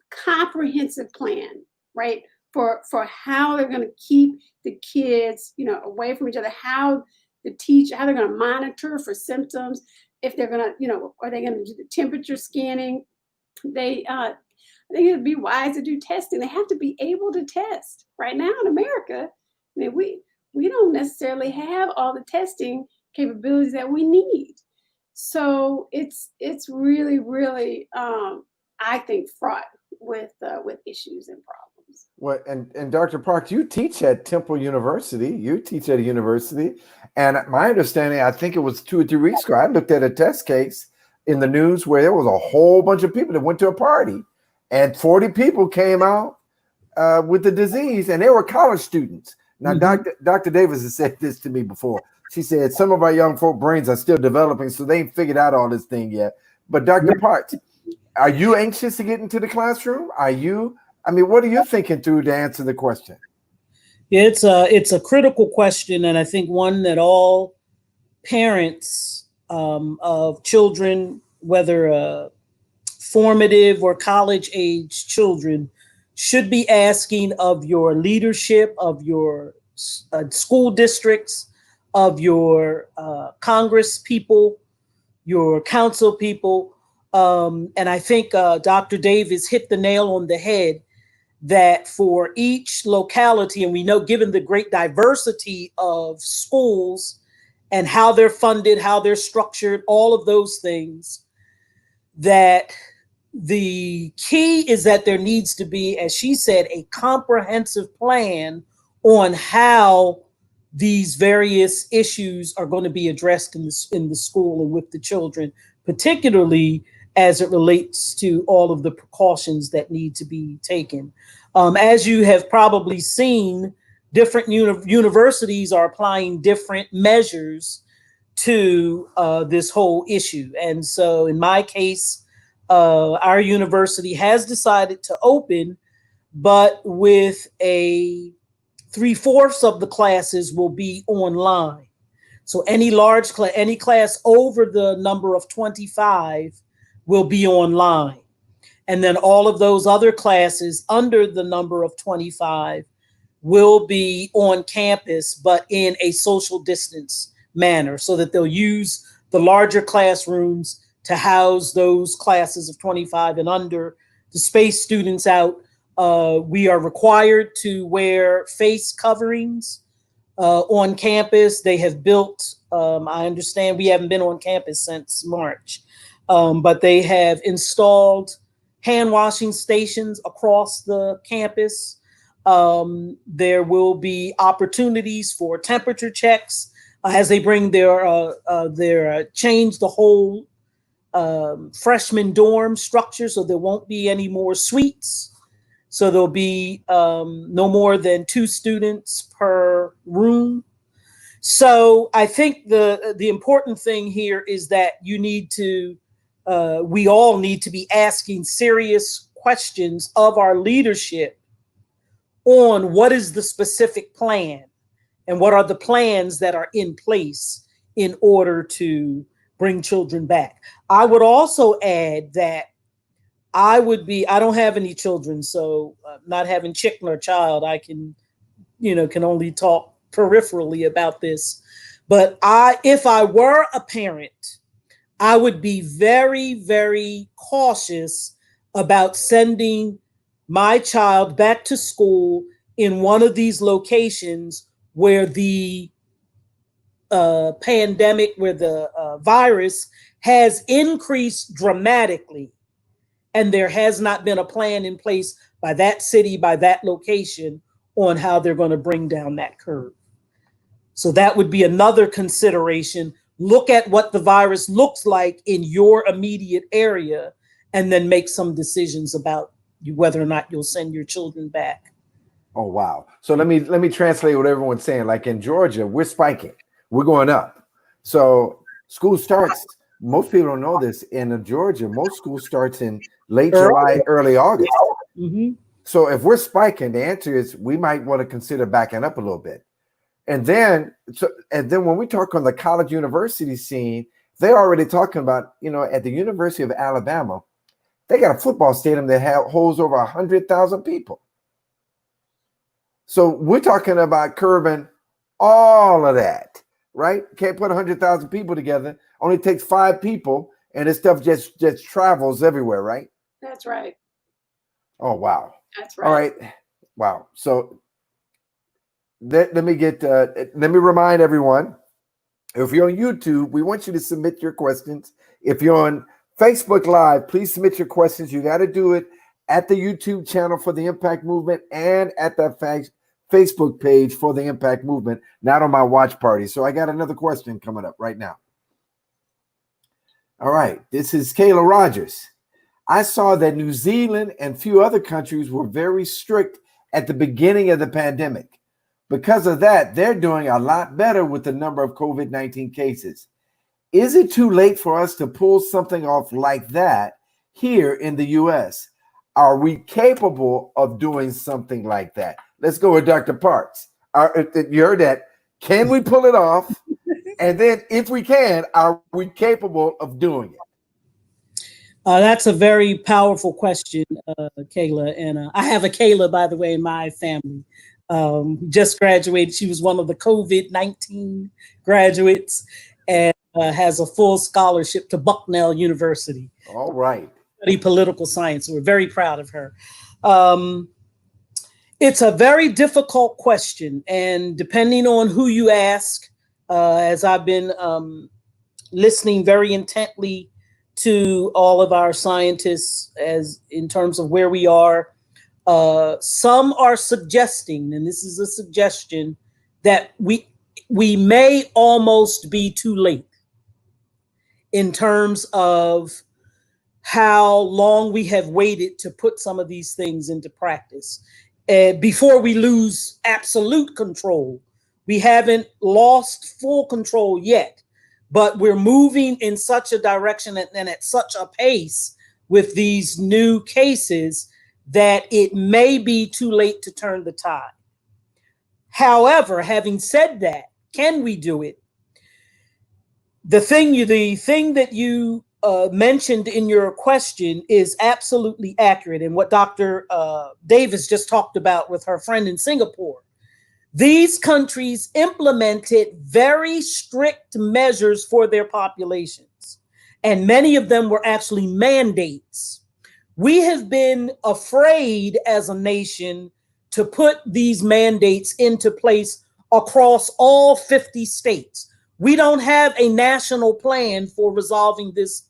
Speaker 3: comprehensive plan, right? For how they're going to keep the kids, away from each other, how they're going to monitor for symptoms, if they're going to, are they going to do the temperature scanning? I think it'd be wise to do testing. They have to be able to test. Right now in America, we don't necessarily have all the testing capabilities that we need. So it's really, really, I think, fraught with issues and problems.
Speaker 1: Well, and Dr. Park, you teach at Temple University. You teach at a university. And my understanding, I think it was 2 or 3 weeks ago, I looked at a test case in the news where there was a whole bunch of people that went to a party and 40 people came out with the disease, and they were college students. Now, Dr. Davis has said this to me before. She said, some of our young folk brains are still developing, so they ain't figured out all this thing yet. But Dr. Park, are you anxious to get into the classroom? What are you thinking through to answer the question?
Speaker 2: It's a critical question, and I think one that all parents of children, whether formative or college age children, should be asking of your leadership, of your school districts, of your Congress people, your council people. And I think Dr. Davis hit the nail on the head that for each locality, and we know given the great diversity of schools and how they're funded, how they're structured, all of those things, that the key is that there needs to be, as she said, a comprehensive plan on how these various issues are going to be addressed in the school and with the children, particularly as it relates to all of the precautions that need to be taken. As you have probably seen, different universities are applying different measures to this whole issue. And so in my case, our university has decided to open, but with a 3/4 of the classes will be online. So any large class, any class over the number of 25 will be online. And then all of those other classes under the number of 25 will be on campus, but in a social distance manner, so that they'll use the larger classrooms to house those classes of 25 and under, to space students out. We are required to wear face coverings on campus. They have built, I understand we haven't been on campus since March, but they have installed hand washing stations across the campus. There will be opportunities for temperature checks as they bring their change the whole freshman dorm structure, so there won't be any more suites. So there'll be no more than 2 students per room. So I think the important thing here is that we all need to be asking serious questions of our leadership on what is the specific plan and what are the plans that are in place in order to bring children back. I would also add that I don't have any children, so not having chicken or child, I can only talk peripherally about this. But if I were a parent, I would be very, very cautious about sending my child back to school in one of these locations where the pandemic, where the virus has increased dramatically, and there has not been a plan in place by that city, by that location, on how they're going to bring down that curve. So that would be another consideration. Look at what the virus looks like in your immediate area, and then make some decisions about whether or not you'll send your children back.
Speaker 1: Oh, wow. So let me translate what everyone's saying. Like in Georgia, we're spiking. We're going up. So school starts, most people don't know this, in Georgia, most school starts in late July, early August.
Speaker 2: Mm-hmm.
Speaker 1: So if we're spiking, the answer is we might want to consider backing up a little bit. And then when we talk on the college university scene, they're already talking about, at the University of Alabama, they got a football stadium that holds over 100,000 people. So we're talking about curbing all of that, right? Can't put 100,000 people together. Only takes 5 people, and this stuff just travels everywhere, right?
Speaker 3: That's right.
Speaker 1: Oh, wow.
Speaker 3: That's right.
Speaker 1: All right. Wow. So let me remind everyone, if you're on YouTube, we want you to submit your questions. If you're on Facebook Live, please submit your questions. You got to do it at the YouTube channel for the Impact Movement and at the Facebook page for the Impact Movement, not on my watch party. So I got another question coming up right now. All right. This is Kayla Rogers. I saw that New Zealand and few other countries were very strict at the beginning of the pandemic. Because of that, they're doing a lot better with the number of COVID-19 cases. Is it too late for us to pull something off like that here in the U.S.? Are we capable of doing something like that? Let's go with Dr. Parks. You heard that. Can we pull it off? And then if we can, are we capable of doing it?
Speaker 2: That's a very powerful question, Kayla. And I have a Kayla, by the way, in my family. Just graduated. She was one of the COVID-19 graduates and has a full scholarship to Bucknell University.
Speaker 1: All right.
Speaker 2: Study political science. We're very proud of her. It's a very difficult question. And depending on who you ask, as I've been listening very intently to all of our scientists as in terms of where we are, some are suggesting, and this is a suggestion, that we may almost be too late in terms of how long we have waited to put some of these things into practice before we lose absolute control. We haven't lost full control yet, but we're moving in such a direction and at such a pace with these new cases that it may be too late to turn the tide. However, having said that, can we do it? The thing that you mentioned in your question is absolutely accurate, and what Dr. Davis just talked about with her friend in Singapore. These countries implemented very strict measures for their populations, and many of them were actually mandates. We have been afraid as a nation to put these mandates into place across all 50 states. We don't have a national plan for resolving this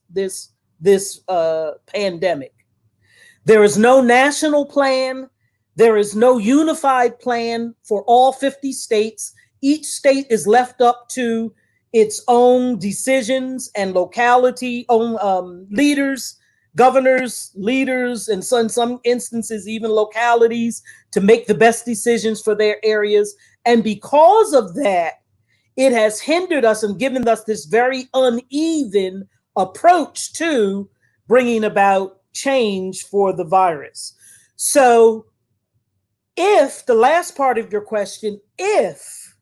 Speaker 2: pandemic. There is no national plan. There is no unified plan for all 50 states. Each state is left up to its own decisions and locality own leaders, governors, leaders, and so in some instances, even localities to make the best decisions for their areas. And because of that, it has hindered us and given us this very uneven approach to bringing about change for the virus. So if the last part of your question, if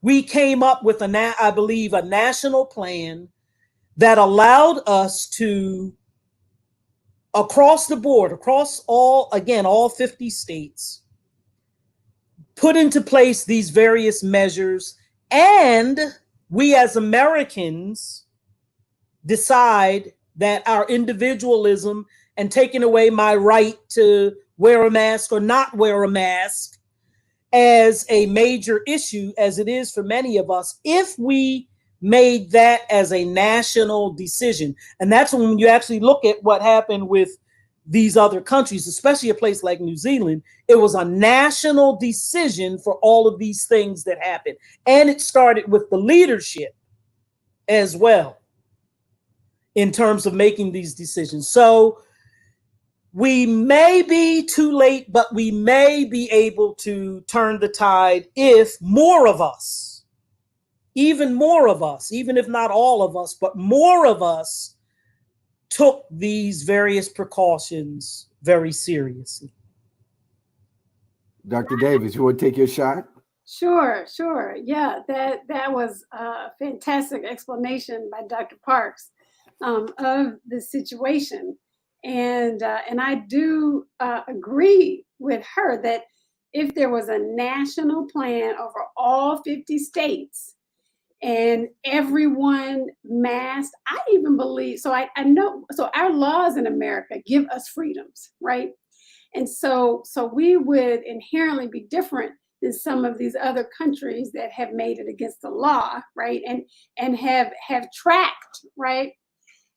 Speaker 2: we came up with I believe a national plan that allowed us to, across the board, across all 50 states, put into place these various measures, and we as Americans decide that our individualism and taking away my right to wear a mask or not wear a mask as a major issue, as it is for many of us, if we made that as a national decision. And that's when you actually look at what happened with these other countries, especially a place like New Zealand. It was a national decision for all of these things that happened. And it started with the leadership as well in terms of making these decisions. So we may be too late, but we may be able to turn the tide if more of us, even more of us, even if not all of us, but more of us took these various precautions very seriously.
Speaker 1: Dr. Davis, you want to take your shot?
Speaker 3: Sure. Yeah, that was a fantastic explanation by Dr. Parks of the situation. And I do agree with her that if there was a national plan over all 50 states and everyone masked, I even believe, so I know, so our laws in America give us freedoms, right? And so we would inherently be different than some of these other countries that have made it against the law, right? And have tracked, right?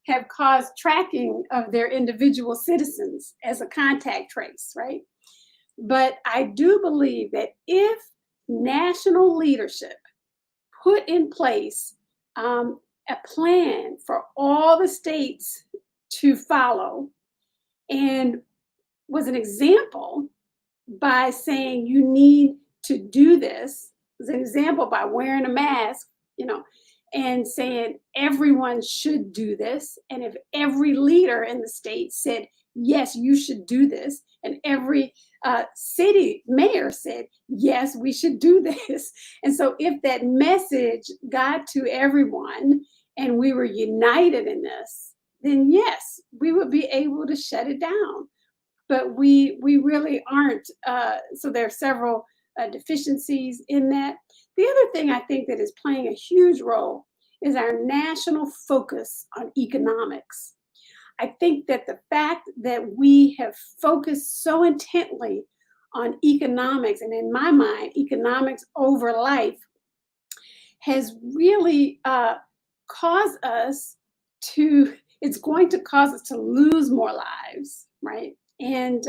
Speaker 3: Have caused tracking of their individual citizens as a contact trace, right? But I do believe that if national leadership put in place a plan for all the states to follow and was an example by saying you need to do this, as an example by wearing a mask, and saying everyone should do this. And if every leader in the state said, yes, you should do this, and every city mayor said, yes, we should do this. And so if that message got to everyone and we were united in this, then yes, we would be able to shut it down. But we really aren't. So there are several deficiencies in that. The other thing I think that is playing a huge role is our national focus on economics. I think that the fact that we have focused so intently on economics, and in my mind, economics over life, has really caused us to, it's going to cause us to lose more lives, right? And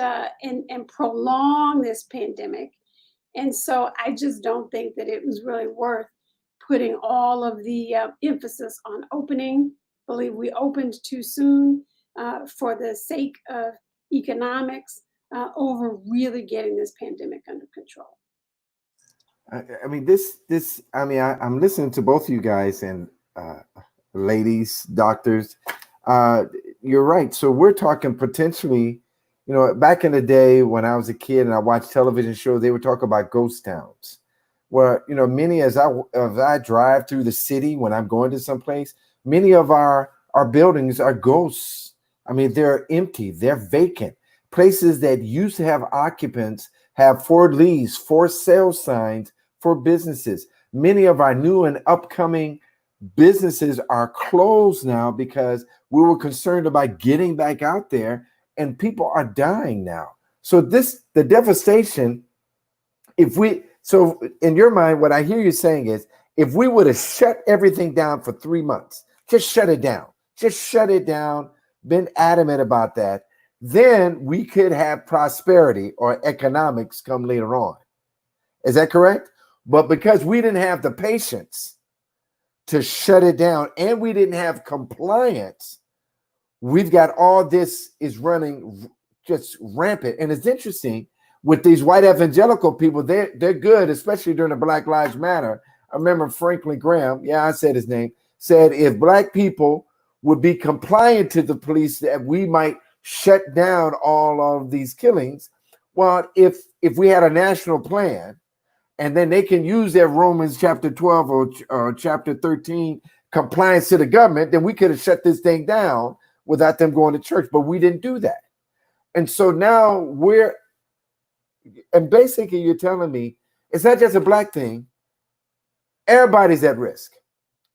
Speaker 3: prolong this pandemic. And so I just don't think that it was really worth putting all of the emphasis on opening. I believe we opened too soon for the sake of economics over really getting this pandemic under control.
Speaker 1: I mean, I'm listening to both of you guys and ladies, doctors. You're right. So we're talking potentially, back in the day when I was a kid and I watched television shows, they would talk about ghost towns, where, many as I drive through the city when I'm going to someplace, many of our buildings are ghosts. I mean, they're empty, they're vacant. Places that used to have occupants have for lease, for sale signs, for businesses. Many of our new and upcoming businesses are closed now because we were concerned about getting back out there, and people are dying now. So the devastation, so in your mind, what I hear you saying is, if we would have shut everything down for 3 months, just shut it down, been adamant about that, then we could have prosperity or economics come later on. Is that correct? But because we didn't have the patience to shut it down and we didn't have compliance, we've got all this is running just rampant. And it's interesting with these white evangelical people, they're good, especially during the Black Lives Matter. I remember Franklin Graham, yeah, I said his name, said if Black people would be compliant to the police, that we might shut down all of these killings. Well, if we had a national plan, and then they can use their Romans chapter 12 or chapter 13 compliance to the government, then we could have shut this thing down without them going to church. But we didn't do that. And so now and basically you're telling me it's not just a Black thing. Everybody's at risk.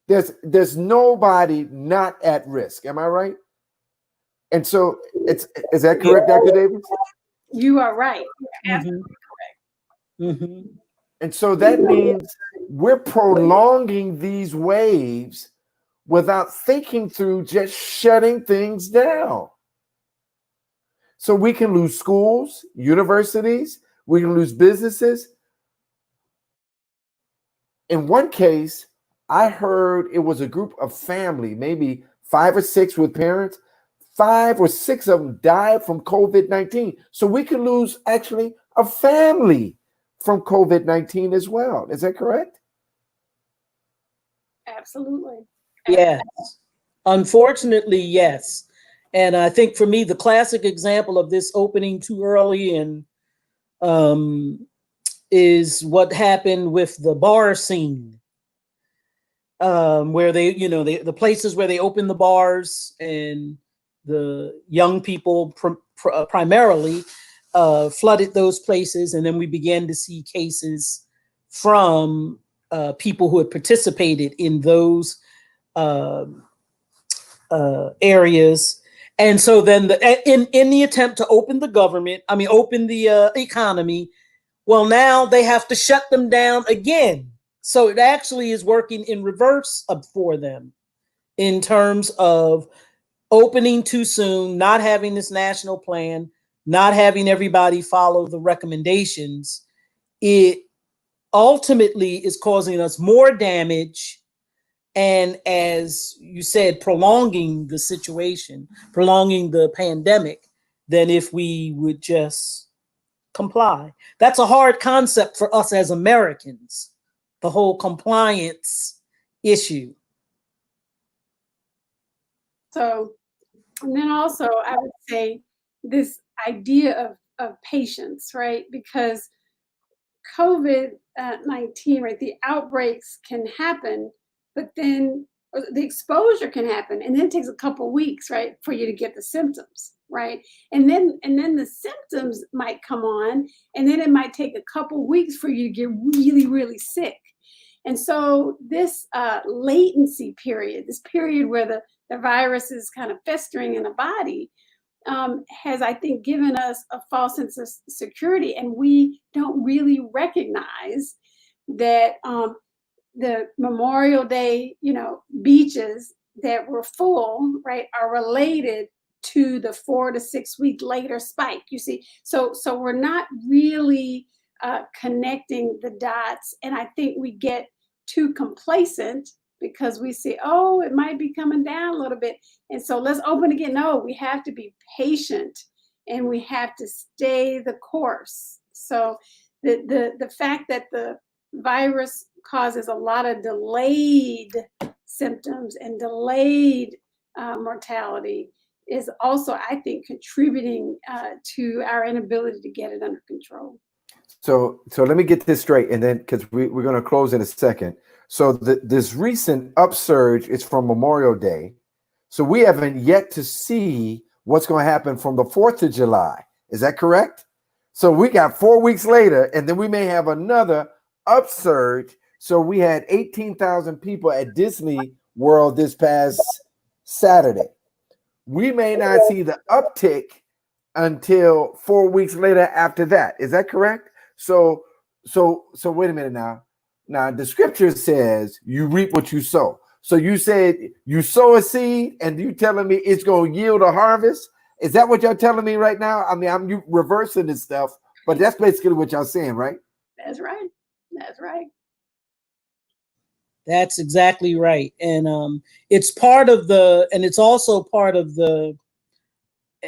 Speaker 1: There's nobody not at risk. Am I right? And so is that correct, Dr. Davis?
Speaker 3: You are right. You're
Speaker 2: Mm-hmm.
Speaker 3: absolutely correct.
Speaker 2: Mm-hmm.
Speaker 1: And so that means we're prolonging these waves without thinking through just shutting things down. So we can lose schools, universities, we can lose businesses. In one case, I heard it was a group of family, maybe 5 or 6 with parents. 5 or 6 of them died from COVID-19. So we could lose actually a family from COVID-19 as well. Is that correct?
Speaker 3: Absolutely.
Speaker 2: Yes. Unfortunately, yes. And I think for me, the classic example of this opening too early and is what happened with the bar scene, where they, the places where they opened the bars and the young people primarily flooded those places. And then we began to see cases from people who had participated in those areas. And so then in the attempt to open the economy, well, now they have to shut them down again. So it actually is working in reverse for them in terms of opening too soon, not having this national plan, not having everybody follow the recommendations. It ultimately is causing us more damage. And as you said, prolonging the situation, prolonging the pandemic, than if we would just comply. That's a hard concept for us as Americans, the whole compliance issue.
Speaker 3: So, and then also I would say this idea of patience, right? Because COVID-19, right, the outbreaks can happen, but then the exposure can happen, and then it takes a couple weeks, right, for you to get the symptoms, right? And then the symptoms might come on, and then it might take a couple weeks for you to get really, really sick. And so this latency period, this period where the virus is kind of festering in the body, has, I think, given us a false sense of security, and we don't really recognize that the Memorial Day, beaches that were full, right, are related to the 4 to 6 week later spike. You see, so we're not really connecting the dots, and I think we get too complacent because we say, oh, it might be coming down a little bit, and so let's open again. No, we have to be patient, and we have to stay the course. So the fact that the virus causes a lot of delayed symptoms and delayed mortality is also, I think, contributing to our inability to get it under control.
Speaker 1: So let me get this straight, and then because we're going to close in a second. So this recent upsurge is from Memorial Day. So we haven't yet to see what's going to happen from the 4th of July. Is that correct? So we got 4 weeks later, and then we may have another upsurge. So we had 18,000 people at Disney World this past Saturday. We may not see the uptick until 4 weeks later after that. Is that correct? So wait a minute now. Now the scripture says you reap what you sow. So you said you sow a seed, and you telling me it's going to yield a harvest? Is that what y'all telling me right now? I mean, I'm reversing this stuff, but that's basically what y'all saying, right?
Speaker 3: That's right. That's right.
Speaker 2: That's exactly right. And it's part of the, and it's also part of the,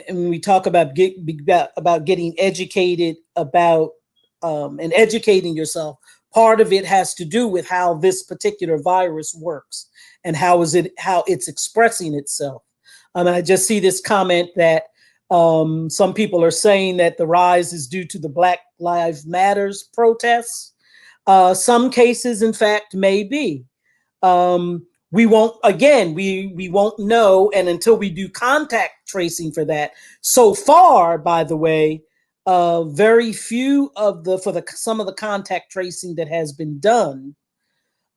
Speaker 2: and when we talk about getting educated about and educating yourself, part of it has to do with how this particular virus works and how it's expressing itself. I just see this comment that some people are saying that the rise is due to the Black Lives Matters protests. Some cases, in fact, may be. We won't, again, we won't know, and until we do contact tracing for that. So far, by the way, very few of some of the contact tracing that has been done,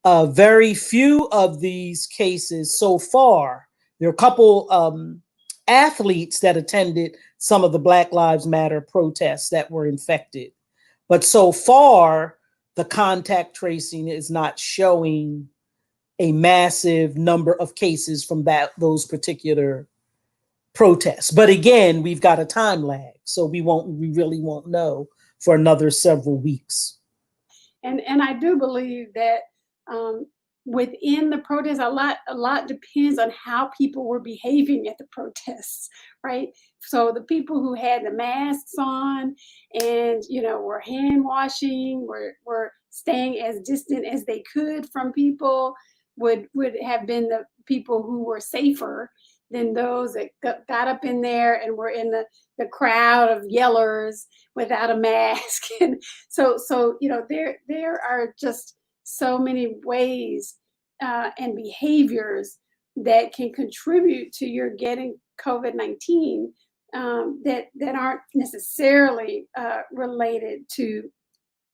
Speaker 2: very few of these cases so far. There are a couple athletes that attended some of the Black Lives Matter protests that were infected, but so far the contact tracing is not showing a massive number of cases from those particular protests. But again, we've got a time lag, so we really won't know for another several weeks.
Speaker 3: And I do believe that within the protests, a lot depends on how people were behaving at the protests, right? So the people who had the masks on and were hand washing, were staying as distant as they could from people, would have been the people who were safer than those that got up in there and were in the crowd of yellers without a mask. And so there are just so many ways and behaviors that can contribute to your getting COVID-19 that aren't necessarily related to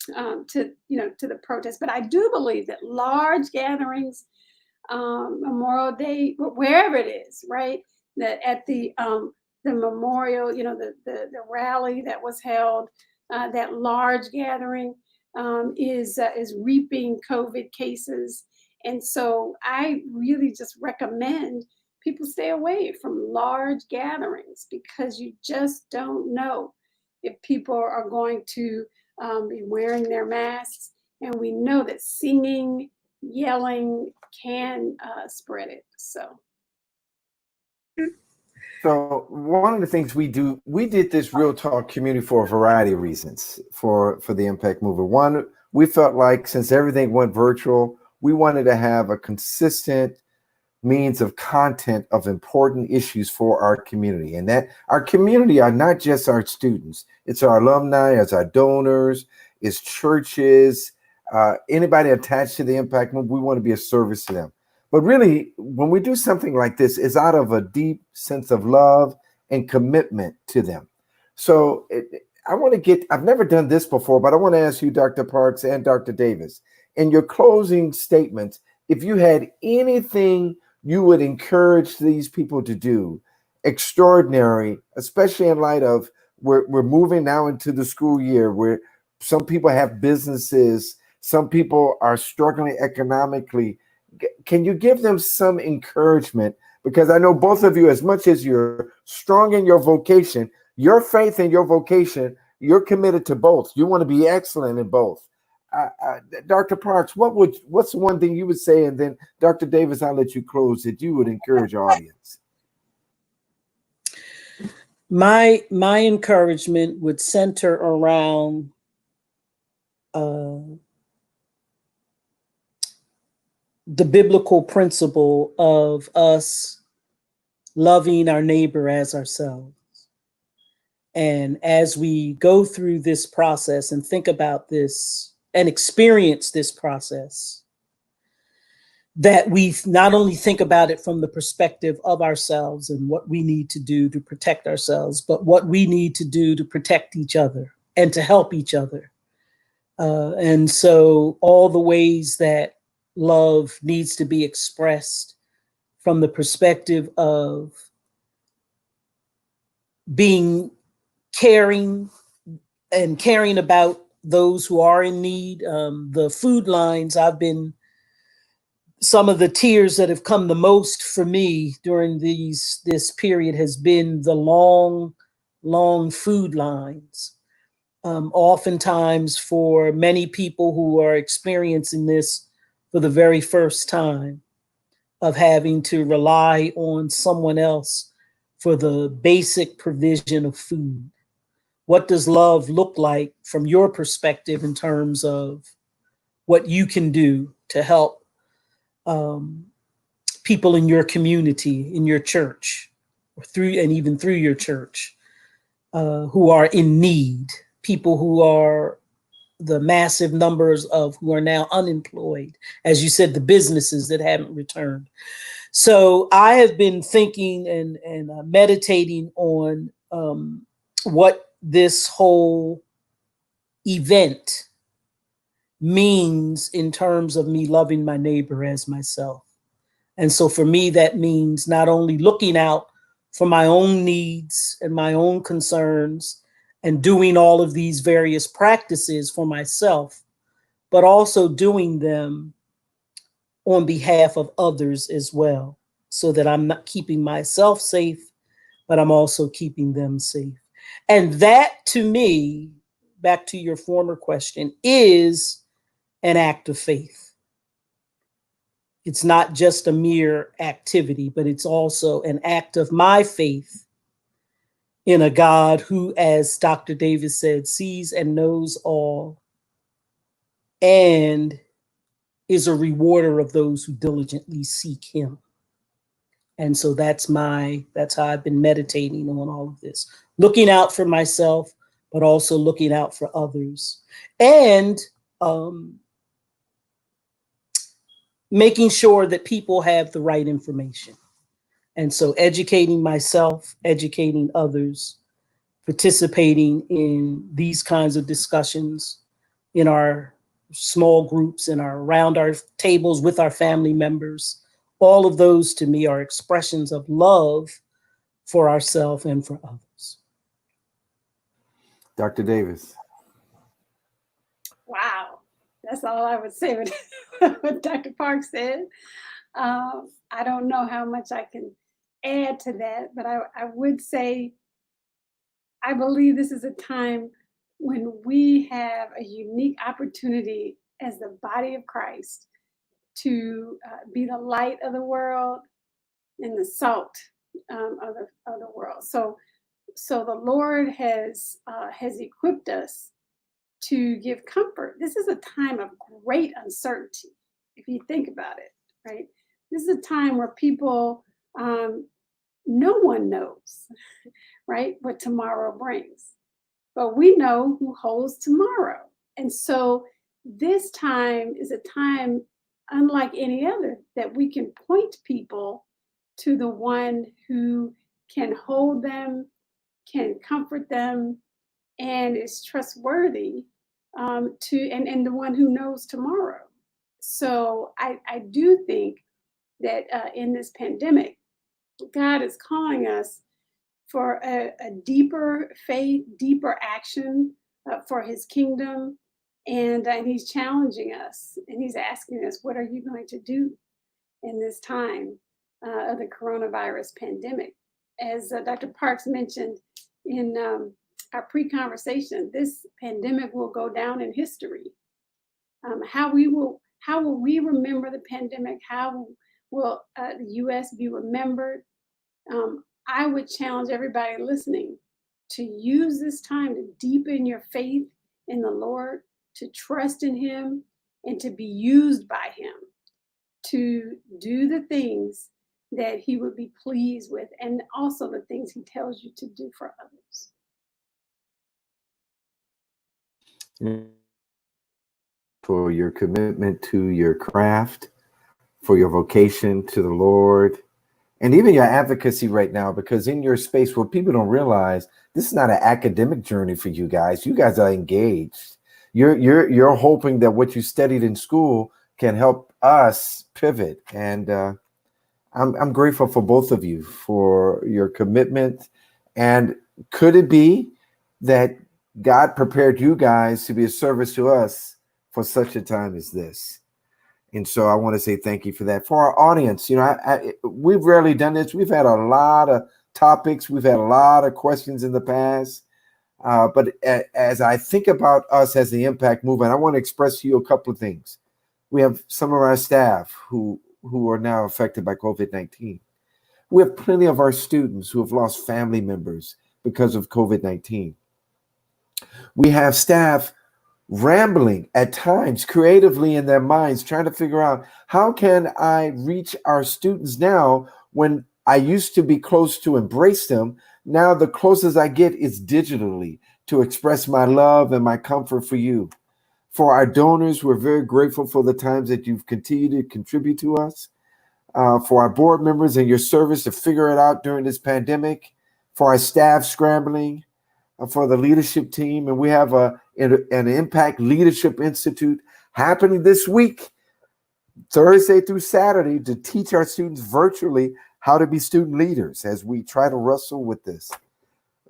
Speaker 3: the protest. But I do believe that large gatherings, Memorial Day, wherever it is, right? That at the memorial, the rally that was held, that large gathering is reaping COVID cases. And so I really just recommend people stay away from large gatherings, because you just don't know if people are going to be wearing their masks. And we know that singing, yelling can spread it. So
Speaker 1: one of the things we did this Real Talk community for a variety of reasons for the Impact Movement. One, we felt like since everything went virtual, we wanted to have a consistent means of content of important issues for our community. And that our community are not just our students, it's our alumni, it's our donors, it's churches, anybody attached to the Impact Movement. We want to be a service to them. But really, when we do something like this, it's out of a deep sense of love and commitment to them. So I've never done this before, but I want to ask you, Dr. Parks and Dr. Davis, in your closing statements, if you had anything you would encourage these people to do extraordinary, especially in light of we're moving now into the school year where some people have businesses, some people are struggling economically. Can you give them some encouragement? Because I know both of you, as much as you're strong in your vocation, your faith and your vocation, you're committed to both. You want to be excellent in both. Dr. Parks, what's the one thing you would say? And then Dr. Davis, I'll let you close, that you would encourage your audience.
Speaker 2: My encouragement would center around the biblical principle of us loving our neighbor as ourselves. And as we go through this process and think about this and experience this process, that we not only think about it from the perspective of ourselves and what we need to do to protect ourselves, but what we need to do to protect each other and to help each other. And so all the ways that love needs to be expressed from the perspective of being caring and caring about those who are in need. The food lines, some of the tears that have come the most for me during this period has been the long food lines. oftentimes for many people who are experiencing this for the very first time, of having to rely on someone else for the basic provision of food. What does love look like from your perspective in terms of what you can do to help people in your community, in your church, or even through your church, who are in need, people who are the massive numbers of who are now unemployed, as you said, the businesses that haven't returned. So I have been thinking and meditating on what this whole event means in terms of me loving my neighbor as myself. And so for me, that means not only looking out for my own needs and my own concerns and doing all of these various practices for myself, but also doing them on behalf of others as well, so that I'm not keeping myself safe, but I'm also keeping them safe. And that, to me, back to your former question, is an act of faith. It's not just a mere activity, but it's also an act of my faith in a God who, as Dr. Davis said, sees and knows all and is a rewarder of those who diligently seek him. And so that's how I've been meditating on all of this, looking out for myself, but also looking out for others, and making sure that people have the right information. And so educating myself, educating others, participating in these kinds of discussions in our small groups and around our tables with our family members. All of those to me are expressions of love for ourselves and for others.
Speaker 1: Dr. Davis.
Speaker 3: Wow, that's all I would say with what Dr. Park said. I don't know how much I can add to that, but I would say I believe this is a time when we have a unique opportunity as the body of Christ to be the light of the world and the salt of the world. So the Lord has equipped us to give comfort. This is a time of great uncertainty, if you think about it, right? This is a time where people, no one knows, right, what tomorrow brings. But we know who holds tomorrow. And so this time is a time unlike any other that we can point people to the one who can hold them, can comfort them, and is trustworthy, and the one who knows tomorrow. So I do think that in this pandemic, God is calling us for a deeper faith, deeper action for his kingdom. And he's challenging us, and he's asking us, what are you going to do in this time of the coronavirus pandemic? As Dr. Parks mentioned in our pre-conversation, this pandemic will go down in history. How will we remember the pandemic? How will the U.S. be remembered? I would challenge everybody listening to use this time to deepen your faith in the Lord, to trust in him, and to be used by him to do the things that he would be pleased with, and also the things he tells you to do for others.
Speaker 1: For your commitment to your craft, for your vocation to the Lord, and even your advocacy right now, because in your space, what people don't realize, this is not an academic journey for you guys. You guys are engaged. You're hoping that what you studied in school can help us pivot. And I'm grateful for both of you for your commitment. And could it be that God prepared you guys to be a service to us for such a time as this? And so I want to say thank you for that. For our audience, we've rarely done this. We've had a lot of topics. We've had a lot of questions in the past. But as I think about us as the Impact Movement, I want to express to you a couple of things. We have some of our staff who are now affected by COVID-19. We have plenty of our students who have lost family members because of COVID-19. We have staff rambling at times creatively in their minds, trying to figure out, how can I reach our students now when I used to be close to embrace them? Now the closest I get is digitally to express my love and my comfort for you. For our donors, we're very grateful for the times that you've continued to contribute to us. For our board members and your service to figure it out during this pandemic. For our staff scrambling. For the leadership team. And we have an Impact Leadership Institute happening this week, Thursday through Saturday, to teach our students virtually how to be student leaders as we try to wrestle with this.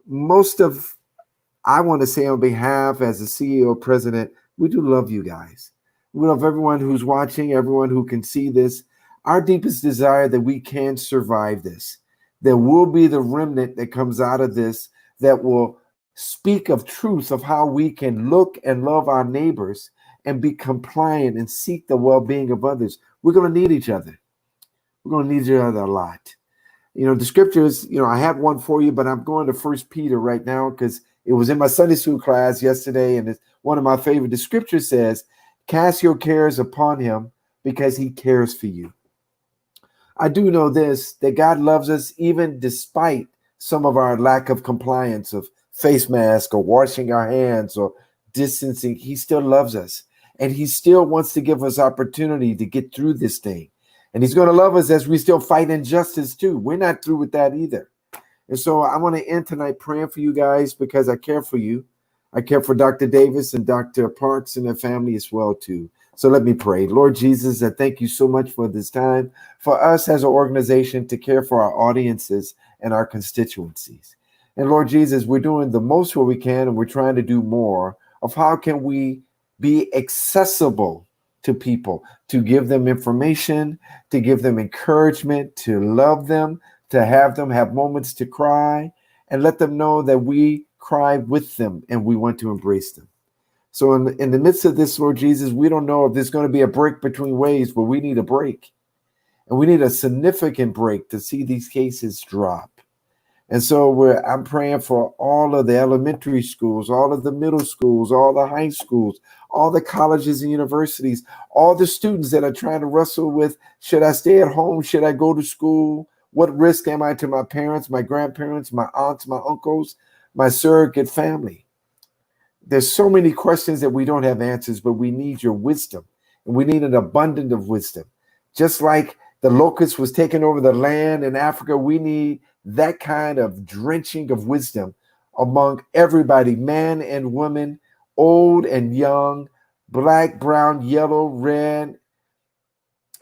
Speaker 1: I want to say on behalf as the CEO president, we do love you guys. We love everyone who's watching, everyone who can see this. Our deepest desire that we can survive this. There will be the remnant that comes out of this that will speak of truth of how we can look and love our neighbors and be compliant and seek the well-being of others. We're going to need each other. We're going to need each other a lot. The scriptures, I have one for you, but I'm going to 1 Peter right now because it was in my Sunday school class yesterday, and it's one of my favorite. The scripture says, cast your cares upon him because he cares for you. I do know this, that God loves us even despite some of our lack of compliance of face mask or washing our hands or distancing. He still loves us, and he still wants to give us opportunity to get through this thing. And he's going to love us as we still fight injustice too. We're not through with that either. And so I want to end tonight praying for you guys because I care for you. I care for Dr. Davis and Dr. Parks and their family as well too. So let me pray. Lord Jesus, I thank you so much for this time, for us as an organization to care for our audiences and our constituencies. And Lord Jesus, we're doing the most what we can, and we're trying to do more of how can we be accessible to people, to give them information, to give them encouragement, to love them, to have them have moments to cry, and let them know that we cry with them and we want to embrace them. So in the midst of this, Lord Jesus, we don't know if there's going to be a break between waves, but we need a break. And we need a significant break to see these cases drop. And so I'm praying for all of the elementary schools, all of the middle schools, all the high schools, all the colleges and universities, all the students that are trying to wrestle with, should I stay at home? Should I go to school? What risk am I to my parents, my grandparents, my aunts, my uncles, my surrogate family? There's so many questions that we don't have answers, but we need your wisdom, and we need an abundance of wisdom. Just like the locust was taking over the land in Africa, we need that kind of drenching of wisdom among everybody, man and woman, old and young, black, brown, yellow, red,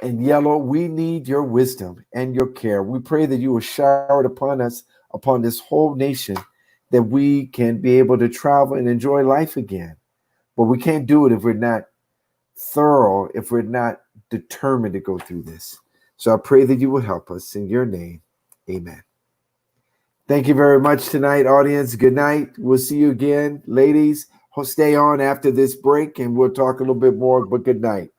Speaker 1: and yellow. We need your wisdom and your care. We pray that you will shower it upon us, upon this whole nation, that we can be able to travel and enjoy life again. But we can't do it if we're not thorough, if we're not determined to go through this. So I pray that you will help us in your name. Amen. Thank you very much tonight, audience. Good night. We'll see you again. Ladies, stay on after this break and we'll talk a little bit more, but good night.